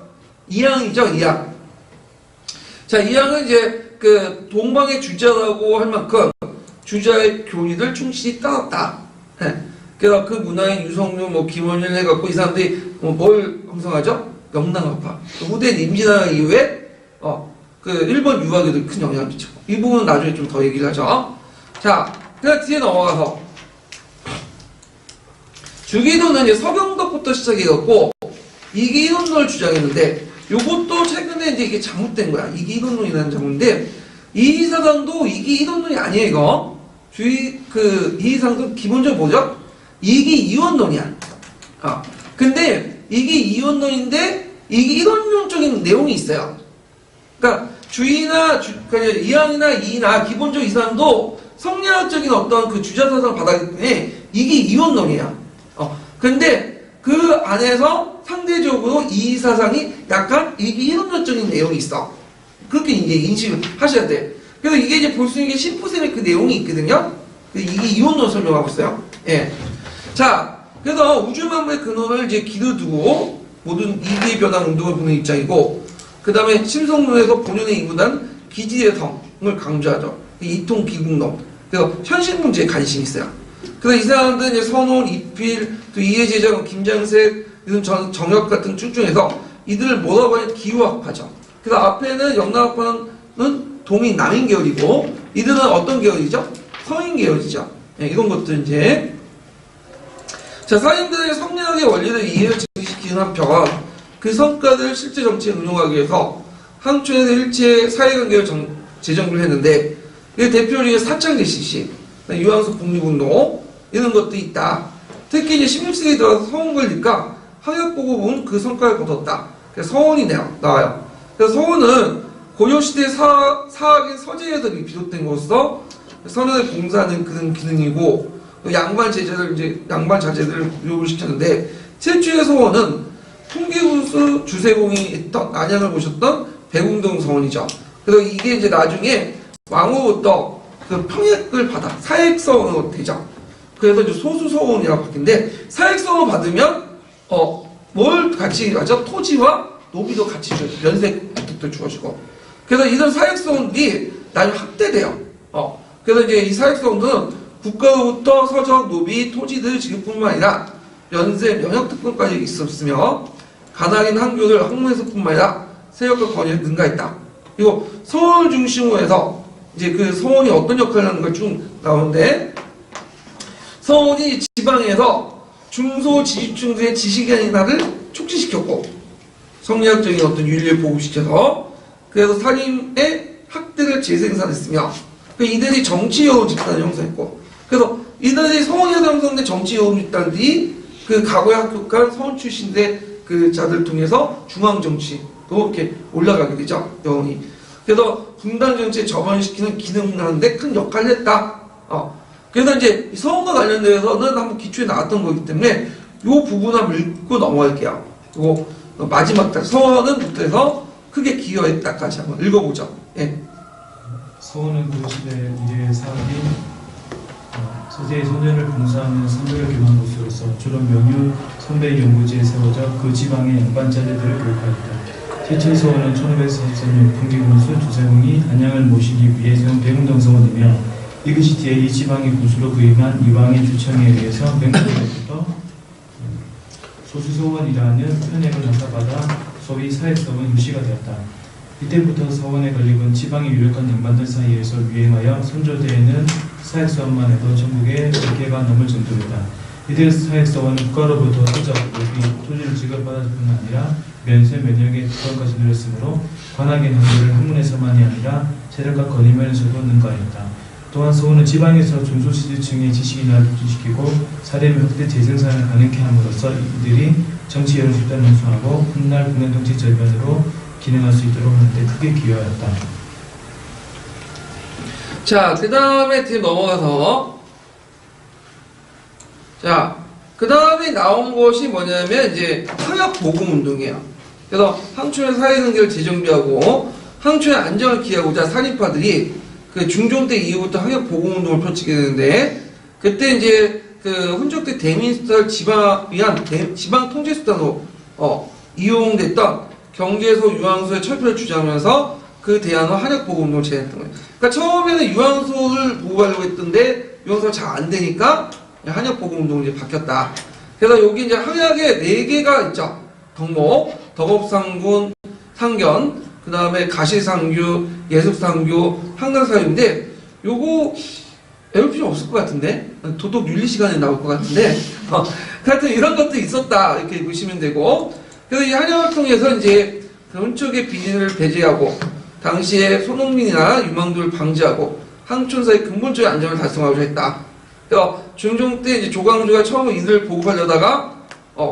이항이죠, 이항. 자, 이항은 이제 그 동방의 주자라고 할 만큼 주자의 교리를 충실히 따랐다. 그래서 그 문화인 유성룡, 김원일 해갖고 이 사람들이 뭘 형성하죠? 명랑학파. 후대 임진왜란 이후에 그 일본 유학에도 큰 영향을 미쳤고, 이 부분은 나중에 좀 더 얘기를 하죠. 자, 그다음 뒤에 넘어가서 주기도는 이제 서경덕부터 시작해갖고 이기이론론을 주장했는데, 요것도 최근에 이제 이게 잘못된 거야. 이기이론론이라는 장르인데, 이의사상도 이기이론론이 아니에요, 이거. 이의사상도 기본적으로 뭐죠? 이기이원론이야. 근데 이기이원론인데 이기이론론적인 내용이 있어요. 그러니까 그러니까 이항이나 이이나 기본적으로 이 사람도 성리학적인 어떤 그 주자사상 바닥에 때문에 이기이원론이야. 근데 그 안에서 상대적으로 이 사상이 약간 이기이론론적인 내용이 있어. 그렇게 이제 인식을 하셔야 돼. 그래서 이게 이제 볼 수 있는 게 심포샘의 그 내용이 있거든요. 이게 이원론 설명하고 있어요. 예. 자, 그래서 우주만물의 근원을 이제 기도 두고 모든 이기의 변화 운동을 보는 입장이고, 그 다음에 심성론에서 본연의 인구단 기지의 성을 강조하죠. 이통 비국론. 그래서 현실 문제에 관심이 있어요. 그래서 이 사람들은 이제 선원, 이필, 또 이해제정, 김장색 이런 정역 같은 쭉 중에서 이들을 뭐라고 하냐 기후학파죠. 그래서 앞에는 영락학파는 동인 남인 계열이고, 이들은 어떤 계열이죠? 서인 계열이죠. 네, 이런 것들 이제. 자, 사인들의 성리학의 원리를 이해를 증식시키는 한편 그 성과들을 실제 정치에 응용하기 위해서 한촌에서 일체 사회관계를 재정비를 했는데, 이 대표적인 사창제시시, 유황석 독립운동 이런 것도 있다. 특히 이제 16세기 들어서 서원 건립과 학역보고은 그 성과를 거뒀다. 그래서 서원이 나와요. 그래서 서원은 고려시대 사학인 서재해석이 비롯된 것으로서 선언을 봉사하는 그런 기능이고, 양반 자제들을 교육을 시켰는데, 최초의 서원은 통계군수 주세공이 있던 안양을 모셨던 백운동 서원이죠. 그래서 이게 이제 나중에 왕후부터 그 평액을 받아 사액서원으로 되죠. 그래서 이제 소수서원이라고 바뀐데, 사액서원 받으면 뭘 같이 가죠? 토지와 노비도 같이 줘요. 면색 혜택도 주어지고. 그래서 이런 사액서원들이 나중에 확대돼요. 그래서 이제 이 사액서원들은 국가로부터 서적, 노비, 토지들 지급뿐만 아니라 면세, 면역특권까지 있었으며, 가나긴 한교를 학문에서뿐만 아니라 세력과 권위를 능가했다. 그리고 서원을 중심으로 해서 이제 그 서원이 어떤 역할을 하는 걸 쭉 나오는데, 서원이 지방에서 중소지식층들의 지식인화를 촉진시켰고, 성리학적인 어떤 윤리를 보급시켜서, 그래서 사림의 학들을 재생산했으며, 이들이 정치여우 집단을 형성했고, 그래서 이들이 서원에서 형성된 정치 요직단들이 그 과거에 합격한 서원 출신들의 그 자들 통해서 중앙 정치로 이렇게 올라가게 되죠. 영웅이. 그래서 분단 정치에 접원시키는 기능을 하는데 큰 역할을 했다. 그래서 이제 서원과 관련돼서는 한번 기초에 나왔던 거기 때문에 이 부분 한번 읽고 넘어갈게요. 요 마지막 달 서원은 부터해서 크게 기여했다까지 한번 읽어보죠. 예. 서원은 그 시대 미래의 사업인 서재의 소년을 봉사하는 선교를 기반한 곳으로서 주로 명유 선배 연구지에 세워져 그 지방의 양반자들을 교육하였다. 최초의 서원은 1543년 풍기군수 주세공이 안양을 모시기 위해 세운 백운동서원이며 이것이 뒤에 이 지방의 군수로 부임한 이왕의 주청에 의해서 맹국으로부터 소수서원이라는 편액을 나사받아 소위 사회서원 유시가 되었다. 이때부터 서원에 걸리건 지방의 유력한 양반들 사이에서 유행하여 선조대에는 사회서원만 해도 전국에 100개가 넘을 정도이다. 이들 사회서원은 국가로부터 토적, 로비, 토지를 지급받을 뿐 아니라 면세, 면역의 특권까지 누렸으므로 관악의 행위를 학문에서만이 아니라 세력과 권위면에서도 능가하였다. 또한 서원은 지방에서 중소지주층의 지식인을 촉진시키고 사대의 확대 재생산을 가능케 함으로써 이들이 정치 여론 집단을 형성하고 훗날 국내 정치 절변으로 기능할 수 있도록 하는데 크게 기여하였다. 자, 그 다음에 뒤에 넘어가서 자, 그 다음에 나온 것이 뭐냐면 이제 항약보금운동이에요. 그래서 항촌의 사회관계를 재정비하고 항촌의 안정을 기하고자 산인파들이 그 중종 때 이후부터 항약보금운동을 펼치게 되는데 그때 이제 그 훈족대 대민수단을 위한 지방 통제수단으로 이용됐던 경제소 유황소의 철폐를 주장하면서 그 대안으로 항약보금운동을 제안했던 거예요. 그러니까 처음에는 유황소를 보호하려고 했던데 유황소가 잘 안 되니까 항약보금운동으로 이제 바뀌었다. 그래서 여기 이제 항약에 4개가 있죠. 덕목, 덕업상군, 상견, 그 다음에 가시상규, 예습상규, 항당사유인데 요거 배울 필요 없을 것 같은데 도덕 윤리 시간에 나올 것 같은데 하여튼 이런 것도 있었다 이렇게 보시면 되고 그래서 이 한약을 통해서 이제 훈촉의 비리를 배제하고 당시에 소농민이나 유망도를 방지하고 항촌사의 근본적인 안정을 달성하고자 했다. 그래서 중종 때 이제 조광조가 처음 이들을 보급하려다가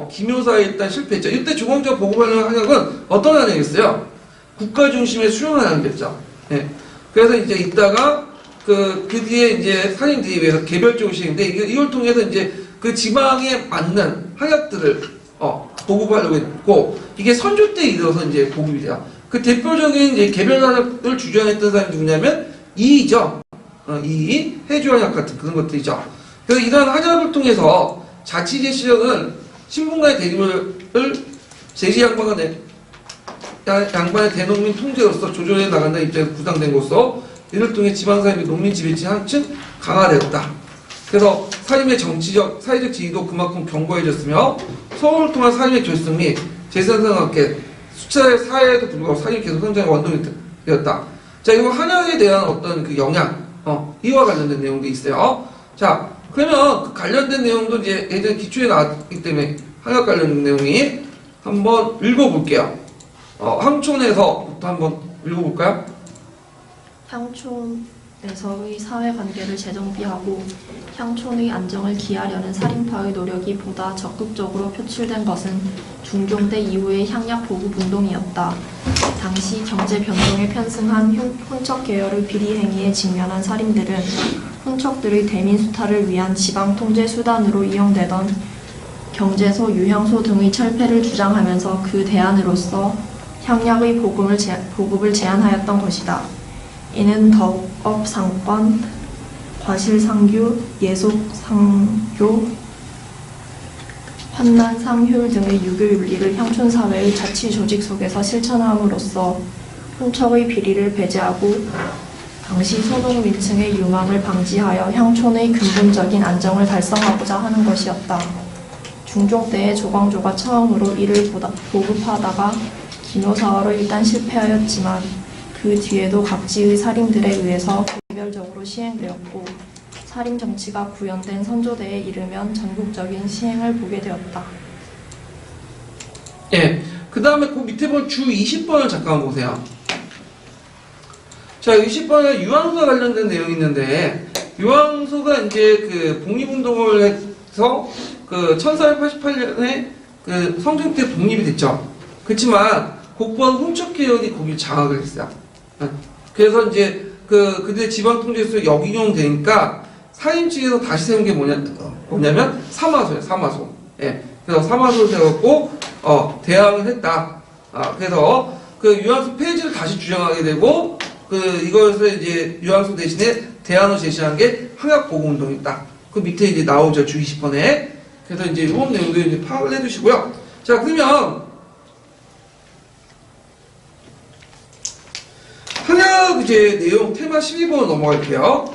기묘사에 일단 실패했죠. 이때 조광조가 보급하려는 한약은 어떤 한약이었어요? 국가 중심의 수용한 한약이었죠. 예. 그래서 이제 있다가 그 뒤에 이제 산인들에 의해서 개별적으로 시행인데 이걸 통해서 이제 그 지방에 맞는 한약들을 보급하려고 했고 이게 선조 때 이르러서 이제 보급이 돼요. 그 대표적인 이제 개별 한약을 주장했던 사람이 누구냐면 이이죠. 이 해주 한약 같은 그런 것들이죠. 그래서 이러한 한약을 통해서 자치제 시절은 신분과의 대립을 제지 양반의 대농민 통제로서 조절해 나간다는 입장에서 구상된 것으로 이를 통해 지방사회의 농민 지배층이 한층 강화되었다. 그래서 사림의 정치적, 사회적 지위도 그만큼 견고해졌으며 서울을 통한 사림의 결승 및 재생산과 함께 수차의 사회에도 불구하고 사림이 계속 성장의 원동이 되었다. 자, 이거 한약에 대한 어떤 그 영향, 이와 관련된 내용도 있어요. 자, 그러면 그 관련된 내용도 이제 예전 기초에 나왔기 때문에 한약 관련된 내용이 한번 읽어볼게요. 항촌에서부터 한번 읽어볼까요? 향촌에서의 사회관계를 재정비하고 향촌의 안정을 기하려는 살인파의 노력이 보다 적극적으로 표출된 것은 중종 때 이후의 향약 보급운동이었다. 당시 경제 변동에 편승한 훈척 계열의 비리 행위에 직면한 살인들은 훈척들의 대민 수탈을 위한 지방 통제 수단으로 이용되던 경제소, 유향소 등의 철폐를 주장하면서 그 대안으로서 향약의 보급을 제안하였던 것이다. 이는 덕업상권, 과실상규, 예속상교, 환난상효 등의 유교윤리를 향촌사회의 자치조직 속에서 실천함으로써 훈척의 비리를 배제하고 당시 소농민층의 유망을 방지하여 향촌의 근본적인 안정을 달성하고자 하는 것이었다. 중종 때에 조광조가 처음으로 이를 보급하다가 기묘사화로 일단 실패하였지만 그 뒤에도 각지의 살인들에 의해서 개별적으로 시행되었고 살인 정치가 구현된 선조대에 이르면 전국적인 시행을 보게 되었다. 예. 그 다음에 그 밑에 본 주 20번을 잠깐 보세요. 자, 20번에 유황과 관련된 내용이 있는데 유황소가 이제 그 독립운동을 해서 그 1488년에 그 성종 때 독립이 됐죠. 그렇지만 곡부한 훈척 계열이 거기 장악을 했어요. 그래서 이제 그들 지방 통제에서 역인용 되니까 사임 측에서 다시 세운 게 뭐냐면 사마소예요. 사마소. 예. 그래서 사마소를 세웠고 대항을 했다. 그래서 그 유황소 폐지를 다시 주장하게 되고 이것을 이제 유황소 대신에 대안을 제시한 게 항약보호운동이다. 그 밑에 이제 나오죠. 주 20번에. 그래서 이제 이런 내용도 이제 파악을 해두시고요. 자, 그러면 항약 이제 내용 테마 12번 넘어갈게요.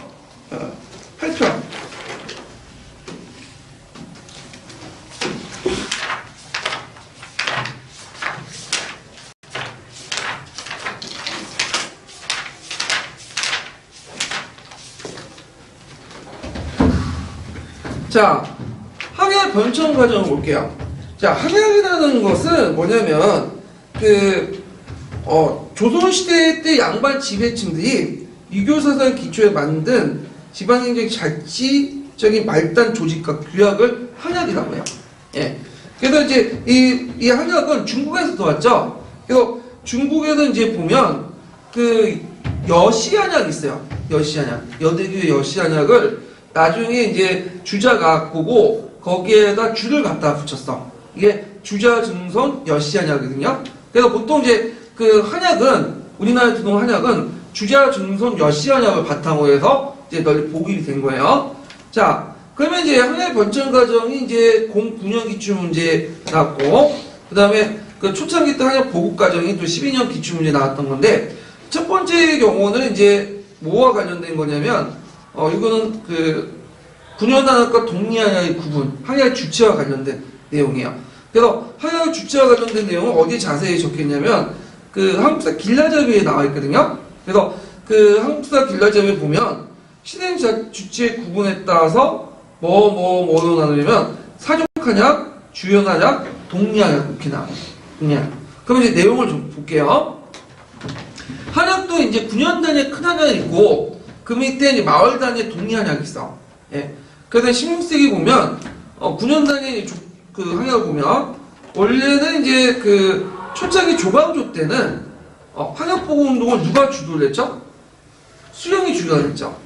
8편. 자, 항약 변천 과정을 볼게요. 자, 항약이라는 것은 뭐냐면 조선시대 때 양반 지배층들이 유교사상 기초에 만든 지방행정 자치적인 말단 조직과 규약을 항약이라고 해요. 예. 그래서 이제 이 항약은 중국에서 왔죠. 그래서 중국에서 이제 보면 그 여시한약이 있어요. 여시한약. 여대교의 여시한약을 나중에 이제 주자가 보고 거기에다 주를 갖다 붙였어. 이게 주자 증손 여시한약이거든요. 그래서 보통 이제 그 한약은 우리나라 들어온 한약은 주자 증손 여시한약을 바탕으로 해서 이제 널리 보급이 된 거예요. 자, 그러면 이제 항약 변천 과정이 이제 09년 기출 문제 나왔고, 그 다음에 그 초창기 때 항약 보급 과정이 또 12년 기출 문제 나왔던 건데, 첫 번째 경우는 이제 뭐와 관련된 거냐면, 이거는 그 군현한약과 독립한약의 구분, 항약 주체와 관련된 내용이에요. 그래서 항약 주체와 관련된 내용은 어디에 자세히 적혀있냐면 그 한국사 길라잡이에 나와 있거든요. 그래서 그 한국사 길라잡이에 보면 실행 주체 구분에 따라서 뭐로 나누냐면 사족한약, 주현한약, 독립한약 이렇게 나와요. 그럼 이제 내용을 좀 볼게요. 한약도 이제 군현 단위의 큰 한약이 있고 그 밑에 이제 마을 단위의 독립한약이 있어. 예. 그래서 16세기 보면 군현 단위의 그 항약을 보면 원래는 이제 그 초창기 조광조 때는 항약보호운동을 누가 주도를 했죠? 수령이 주도를 했죠.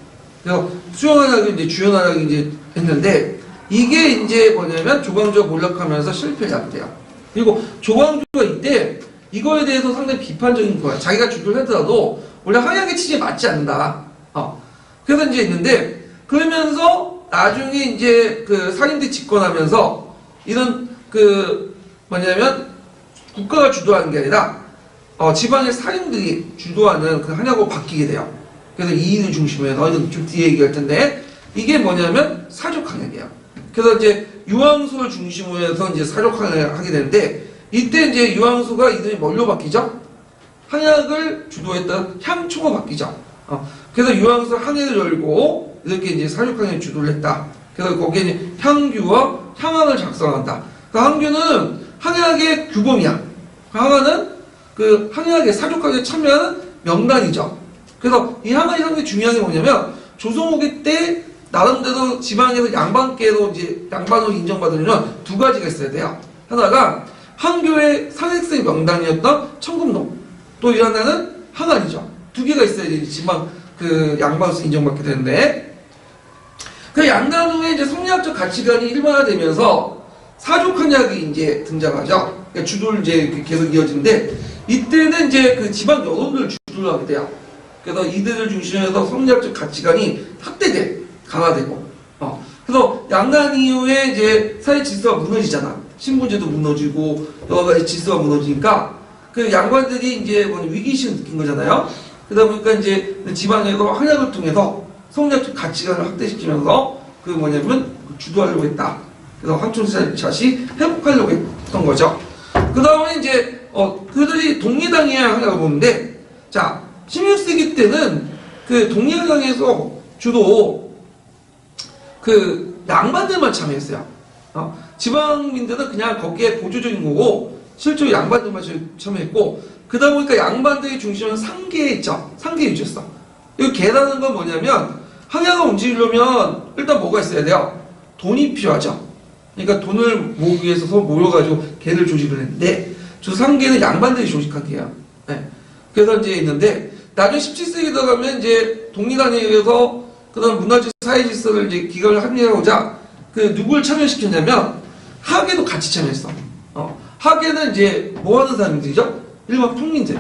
그래서 수령한약이 이제 주연한약이 이제 했는데 이게 이제 뭐냐면 조광조가 몰락하면서 실패를 하게 돼요. 그리고 조광조가 이때 이거에 대해서 상당히 비판적인 거야. 자기가 주도를 하더라도 원래 항약의 취지에 맞지 않는다. 그래서 이제 있는데 그러면서 나중에 이제 그 사림들이 집권하면서 이런 그 뭐냐면 국가가 주도하는 게 아니라 지방의 사림들이 주도하는 그 항약으로 바뀌게 돼요. 그래서 이인을 중심으로 해서 이건 좀 뒤에 얘기할 텐데 이게 뭐냐면 사족항약이에요. 그래서 이제 유황소를 중심으로 해서 이제 사족항약을 하게 되는데 이때 이제 유황소가 이름이 뭘로 바뀌죠? 항약을 주도했던 향초가 바뀌죠. 그래서 유황소 항해를 열고 이렇게 이제 사족항약을 주도를 했다. 그래서 거기에 이제 향규와 향황을 작성한다. 그 항규는 항약의 규범이야. 그 항화는 그 항약의 사족항에 참여하는 명단이죠. 그래서 이 항안이 상당히 중요한 게 뭐냐면 조선 후기 때 나름대로 지방에서 양반계로 이제 양반으로 인정받으려면 두 가지가 있어야 돼요. 하나가 항교의 사색생 명단이었던 청금동, 또 이 하나는 항안이죠. 두 개가 있어야지 지방 그 양반으로서 인정받게 되는데 그 양나라의 이제 성리학적 가치관이 일반화되면서 사족항약이 이제 등장하죠. 그러니까 주도를 이제 계속 이어지는데 이때는 이제 그 지방 여론을 주도를 하게 돼요. 그래서 이들을 중심으로 해서 성리학적 가치관이 확대돼, 강화되고. 그래서 양난 이후에 이제 사회 질서가 무너지잖아. 신분제도 무너지고 여러 가지 질서가 무너지니까 그 양반들이 이제 위기의식을 느낀 거잖아요. 그러다 보니까 이제 지방에서 항약을 통해서 성리학적 가치관을 확대시키면서 그 뭐냐면 주도하려고 했다. 그래서 황촌샷이 회복하려고 했던 거죠. 그 다음에 이제 그들이 독립당이야 항약을 보는데 자 16세기 때는 그 독립당에서 주로 그 양반들만 참여했어요. 지방민들은 그냥 거기에 보조적인 거고 실제로 양반들만 참여했고 그러다 보니까 양반들이 중심은 상계에 있죠. 상계 위주였어. 이 계라는 건 뭐냐면 항해가 움직이려면 일단 뭐가 있어야 돼요? 돈이 필요하죠. 그러니까 돈을 모으기 위해서 모여가지고 개를 조직을 했는데 저 상계는 양반들이 조직한 개야. 네. 그래서 이제 있는데 나중에 17세기 들어가면 이제 독립단에 의해서 그다음 문화적 사회 질서를 이제 기강을 합리화하고자 그 누굴 참여시켰냐면 하계도 같이 참여했어. 하계는 이제 뭐 하는 사람들이죠? 일반 평민들.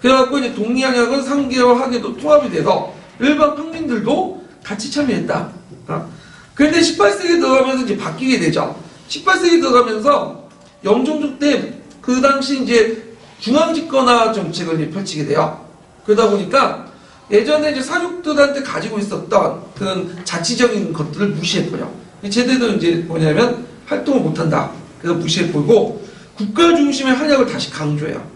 그래갖고 이제 독립한약은 상계와 하계도 통합이 돼서 일반 평민들도 같이 참여했다. 그런데 18세기 들어가면서 이제 바뀌게 되죠. 18세기 들어가면서 영종조 때 그 당시 이제 중앙집권화 정책을 이제 펼치게 돼요. 그러다 보니까 예전에 이제 사육들한테 가지고 있었던 그런 자치적인 것들을 무시해버려. 제대로 이제 뭐냐면 활동을 못한다. 그래서 무시해버리고 국가 중심의 한약을 다시 강조해요.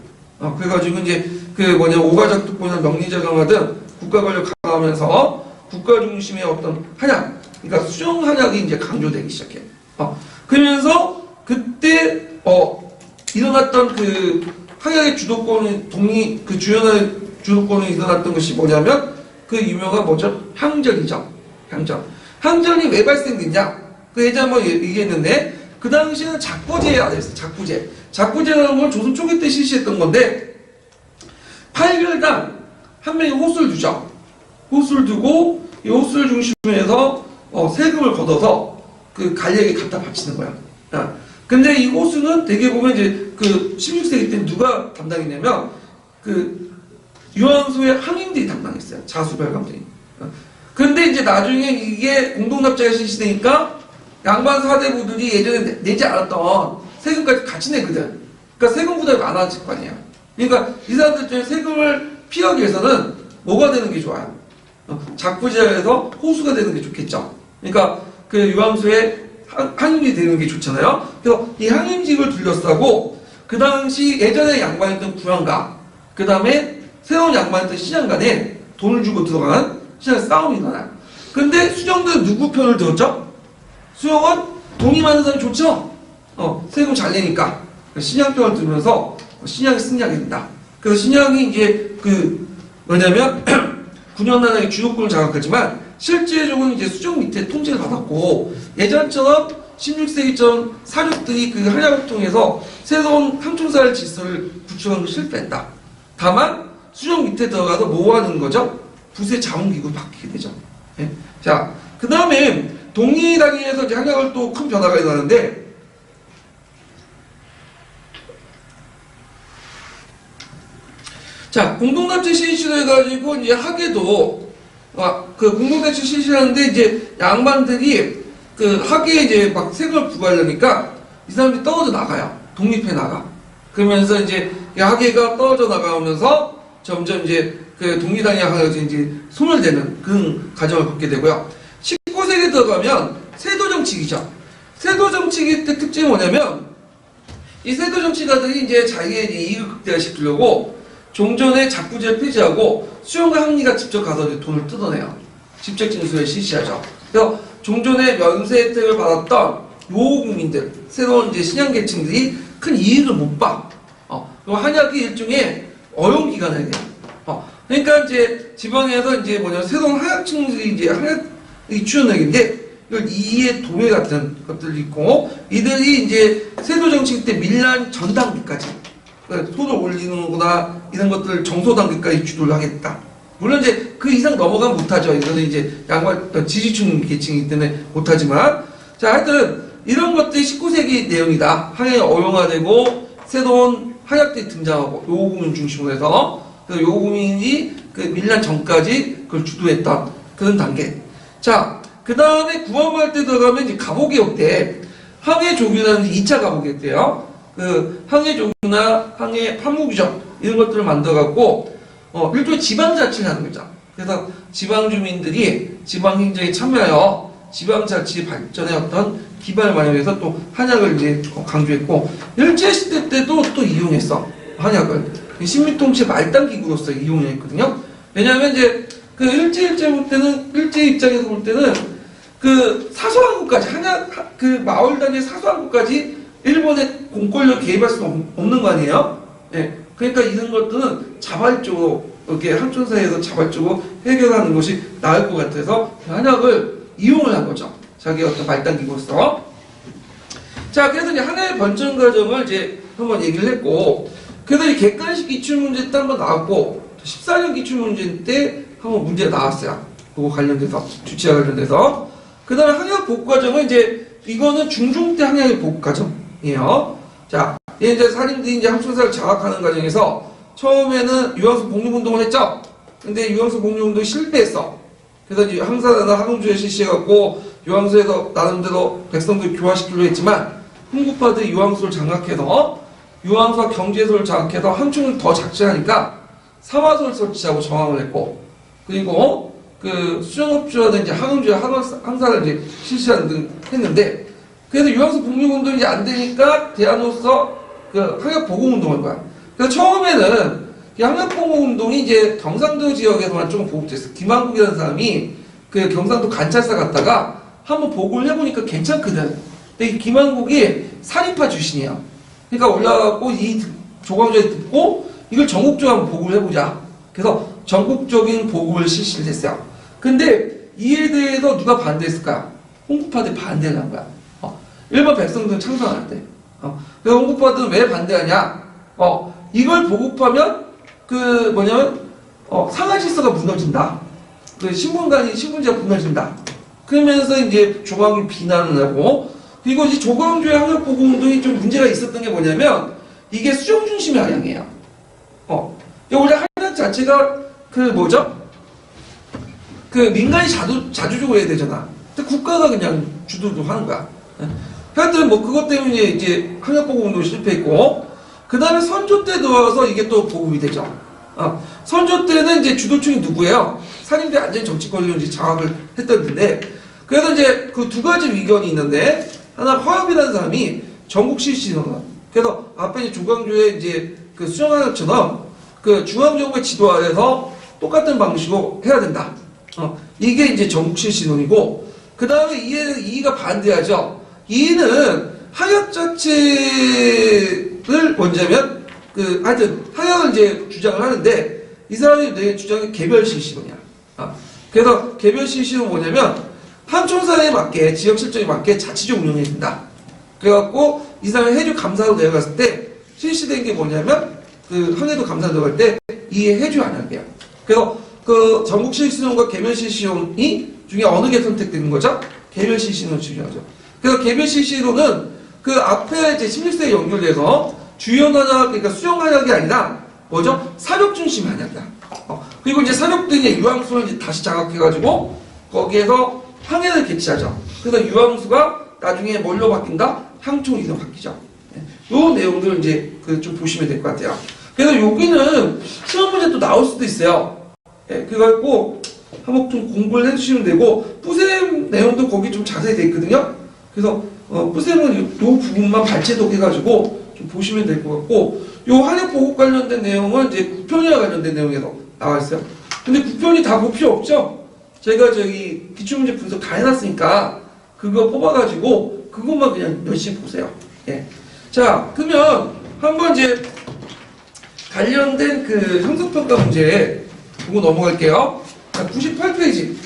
그래가지고 이제 그 오가작 특보나 명리자강화 등 국가 권력 강화하면서 국가 중심의 어떤 한약, 그러니까 수정 한약이 이제 강조되기 시작해. 그러면서 그때 일어났던 그 한약의 주도권이 그 주연의 주도권이 일어났던 것이 뭐냐면 그 유명한 뭐죠? 향전이죠. 향전이 왜 발생됐냐? 그 예전에 한번 얘기했는데 그 당시에는 작고제 아니었어요. 작고제라는 건 조선 초기 때 실시했던 건데 8개월간 한 명이 호수를 두죠. 호수를 두고 이 호수를 중심으로 해서 세금을 걷어서 그 관리에게 갖다 바치는 거야. 근데 이 호수는 되게 보면 이제 그 16세기 때 누가 담당했냐면 그 유황소의 항인들이 담당했어요. 자수별감들이. 근데 이제 나중에 이게 공동납자가 실시되니까 양반 사대부들이 예전에 내지 않았던 세금까지 같이 내거든. 그러니까 세금 부담이 많아질 거 아니야. 그러니까 이 사람들 중에 세금을 피하기 위해서는 뭐가 되는 게 좋아요? 작부지에서 호수가 되는 게 좋겠죠. 그러니까 그 유황소에 항임이 되는 게 좋잖아요. 그래서 이 항임직을 둘러싸고 그 당시 예전에 양반했던 구양가, 그 다음에 새로운 양반했던 시장 간에 돈을 주고 들어가는 시장 싸움이 일어나요. 근데 수정들은 누구 편을 들었죠? 수영은 돈이 많은 사람이 좋죠? 세금 잘 내니까. 신양 편을 들으면서 신양이 승리하게 된다. 그래서 신양이 이제 뭐냐면, 군현나라의 주도권을 장악하지만, 실제적으로는 이제 수정 밑에 통제를 받았고, 예전처럼 16세기처럼 사륙들이 그 한약을 통해서 새로운 항충사회 질서를 구축하는 걸 실패했다. 다만, 수정 밑에 들어가서 뭐 하는 거죠? 부세 자문기구로 바뀌게 되죠. 네? 자, 그 다음에 독립단위에서 이제 한약을 또 큰 변화가 일어나는데, 자, 공동납치 실시를 해가지고 이제 하계도 그 공동납치 실시하는데 이제 양반들이 그 하계에 이제 막 세금을 부과하려니까 이 사람들이 떨어져 나가요. 독립해 나가. 그러면서 이제 하계가 떨어져 나가면서 점점 이제 그 독립단위 하계가 이제 소멸되는 그런 과정을 겪게 되고요. 19세기 들어가면 세도정치기죠. 세도정치기 때 특징이 뭐냐면 이 세도정치가들이 이제 자기의 이익을 극대화시키려고 종전의 작부제를 폐지하고 수용과 항리가 직접 가서 이제 돈을 뜯어내요. 직접 진술에 실시하죠. 그래서 종전의 면세 혜택을 받았던 요국민들, 새로운 이제 신양계층들이 큰 이익을 못 봐. 그리고 한약이 일종의 어용기관이 돼요. 그러니까 이제 지방에서 이제 새로운 한약층들이 이제 한약이 추현액인데 이걸 이의 도매 같은 것들이 있고 이들이 이제 세도정치 때 밀란 전 단계까지 손을 올리는 거나 이런 것들 정소 단계까지 주도를 하겠다. 물론 이제 그 이상 넘어가면 못하죠. 이거는 이제 양반 지지층 계층이기 때문에 못하지만 자 하여튼 이런 것들이 19세기 내용이다. 항해가 어용화되고 새로운 한약들이 등장하고 요구민 중심으로 해서 그래서 요구민이 그 밀란 전까지 그걸 주도했던 그런 단계. 자, 그 다음에 구원할 때 들어가면 이제 가보개혁 때 항해조규라는 2차 가보개혁 때요. 그 항해조규나 항해 파무규정 이런 것들을 만들어갖고 일종의 지방자치를 하는 거죠. 그래서 지방주민들이 지방행정에 참여하여 지방자치 발전의 어떤 기반을 마련해서 위해서 또 한약을 이제 강조했고 일제시대 때도 또 이용했어. 한약을 신민통치 말단기구로서 이용했거든요. 왜냐하면 이제 그 일제 볼 때는 일제 입장에서 볼 때는 그 사소한 곳까지 한약 그 마을 단위의 사소한 곳까지 일본의 공권력 개입할 수 없는 거 아니에요? 예. 그러니까 이런 것들은 자발적으로 이렇게 항촌 사회에서 자발적으로 해결하는 것이 나을 것 같아서 한약을 이용을 한 거죠. 자기 어떤 발달 기구로서. 자, 그래서 이제 하나의 번전 과정을 이제 한번 얘기를 했고, 그래서 이 객관식 기출문제 때 한번 나왔고, 14년 기출문제 때 한번 문제가 나왔어요. 그거 관련돼서, 주치와 관련돼서. 그 다음에 항약 복구 과정은 이제, 이거는 중종 때 항약의 복구 과정이에요. 자, 이제 살인들이 이제 항촌사를 장악하는 과정에서, 처음에는 유황수 복류운동을 했죠? 근데 유황수 복류운동이 실패했어. 그래서 이제 항사나 항공주에 실시해갖고, 유황수에서 나름대로 백성들 교화시키려고 했지만, 훈구파들이 유황수를 장악해서 유황수와 경제소를 장악해서 항촌을 더 작지하니까 사마소를 설치하고 저항을 했고, 그리고 그 수정업주라든지 항공주의 항사를 이제 실시하는 등 했는데, 그래서 유황수 복류운동이 이제 안 되니까 대안으로서 그 항약보고운동을 한 거야. 그래서 처음에는 이 항약보고운동이 이제 경상도 지역에서만 조금 보급됐어. 김한국이라는 사람이 그 경상도 관찰사 갔다가 한번 보고를 해보니까 괜찮거든. 근데 이 김한국이 살인파 출신이에요. 그러니까 올라가고 이 조광조에 듣고 이걸 전국적으로 한번 보고를 해보자. 그래서 전국적인 보고를 실시를 했어요. 근데 이에 대해서 누가 반대했을까? 홍구파들이 반대를 한 거야. 일반 백성들은 찬성 안 한대. 그래서 홍구파들은 왜 반대하냐? 이걸 보급하면 그 뭐냐면 상하 질서가 무너진다. 그 신분제가 무너진다. 그러면서 이제 조광을 비난을 하고, 그리고 이 조광조의 항약보고운동이 좀 문제가 있었던 게 뭐냐면, 이게 수정 중심의 항약이에요. 원래 항약 자체가 그 뭐죠? 그 민간이 자주적으로 해야 되잖아. 근데 국가가 그냥 주도도 하는 거야. 하여튼 뭐 그것 때문에 이제 항약보고운동이 실패했고, 그 다음에 선조 때 들어와서 이게 또 보급이 되죠. 선조 때는 이제 주도층이 누구예요? 산인대 안전 정치권을 이제 장악을 했던데, 그래서 이제 그 두 가지 의견이 있는데, 하나 화엽이라는 사람이 전국 실시는, 그래서 앞에 이제 조광조의 이제 그 수정항약처럼 그 중앙정부의 지도 아래서 똑같은 방식으로 해야 된다. 이게 이제 전국 실시론이고, 그 다음에 이의가 반대하죠. 이의는 항약 자체를 먼저면 하여튼 항약을 이제 주장을 하는데, 이 사람이 내 주장이 개별 실시론이야. 그래서 개별 실시론은 뭐냐면 항촌사에 맞게 지역 실정에 맞게 자치적 운영해야 된다. 그래갖고 이 사람이 해주 감사로 내려갔을 때 실시된 게 뭐냐면 그 항해도 감사 들어갈 때 이 해주 안약이야. 그래서 그 전국 실시론과 개별 실시론이 중에 어느 게 선택되는 거죠? 개별 실시론을 중요하죠. 그래서 개별 실시론은 그 앞에 이제 16세에 연결돼서 주연 한약, 그러니까 수영 한약이 아니라 뭐죠? 사력 중심 한약이야. 그리고 이제 사력들이 이제 유황수를 이제 다시 장악해가지고 거기에서 항해를 개최하죠. 그래서 유황수가 나중에 뭘로 바뀐다? 항촌이로 바뀌죠. 요 내용들을 이제 좀 보시면 될 것 같아요. 그래서 여기는 시험 문제 또 나올 수도 있어요. 그래갖고 한번 좀 공부를 해주시면 되고, 뿌셈 내용도 거기 좀 자세히 돼 있거든요. 그래서 뿌셈은 요 부분만 발췌독 해가지고 좀 보시면 될 것 같고, 요 한약 보급 관련된 내용은 이제 국편이와 관련된 내용에서 나와 있어요. 근데 국편이 다 볼 필요 없죠. 제가 저기 기출문제 분석 다 해놨으니까 그거 뽑아가지고 그것만 그냥 열심히 보세요. 자, 그러면 한번 이제 관련된 그 형성평가 문제 보고 넘어갈게요. 자, 98페이지.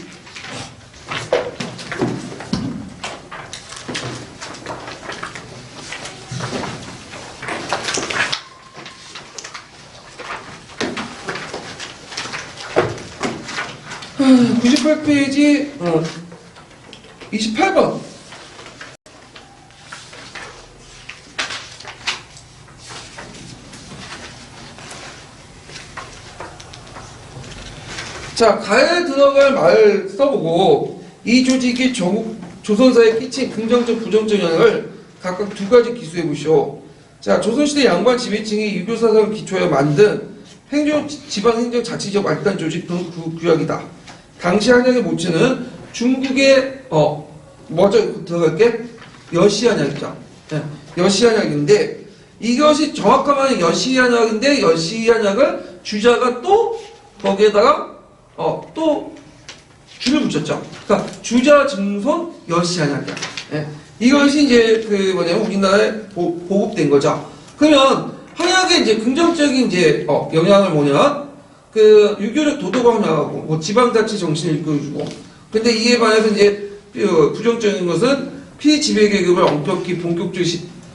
아, 98페이지 28번. 자, 가에 들어갈 말 써보고 이 조직이 조선사에 끼친 긍정적 부정적 영향을 각각 두 가지 기수해 보시오. 자, 조선시대 양반 지배층이 유교사상을 기초하여 만든 지방행정자치적 말단 조직 등 구역이다. 당시 한약의 모체는 중국의 먼저 들어갈게 여시한약이죠. 여시한약인데 이것이 정확한 말은 여시한약인데 여시한약을 주자가 또 거기에다가 또 줄을 붙였죠. 그러니까 주자 증손 여시한약이야. 이것이 이제 그 뭐냐면 우리나라에 보급된 거죠. 그러면 한약의 이제 긍정적인 이제 영향을 뭐냐? 그 유교적 도덕방향하고 뭐 지방자치 정신을 이끌어주고. 근데 이에 반해서 이제 부정적인 것은 피지배계급을 엄격히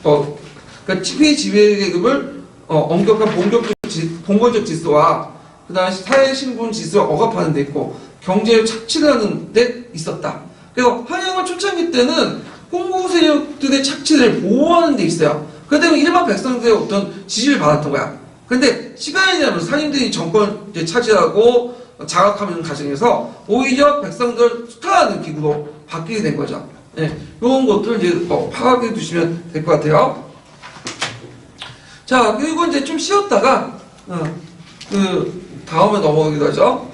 그러니까 피지배계급을 엄격한 봉건적 질서와 그다음에 사회신분 질서를 억압하는 데 있고 경제를 착취하는 데 있었다. 그래서 한양은 초창기 때는 홍보 세력들의 착취를 보호하는 데 있어요. 그렇기 때문에 일반 백성들의 어떤 지지를 받았던 거야. 근데 시간이 지나면서 상인들이 정권을 이제 차지하고 장악하는 과정에서 오히려 백성들을 수탈하는 기구로 바뀌게 된 거죠. 네, 이런 것들을 이제 파악해 두시면 될 것 같아요. 자, 그리고 이제 좀 쉬었다가 그 다음에 넘어가기도 하죠.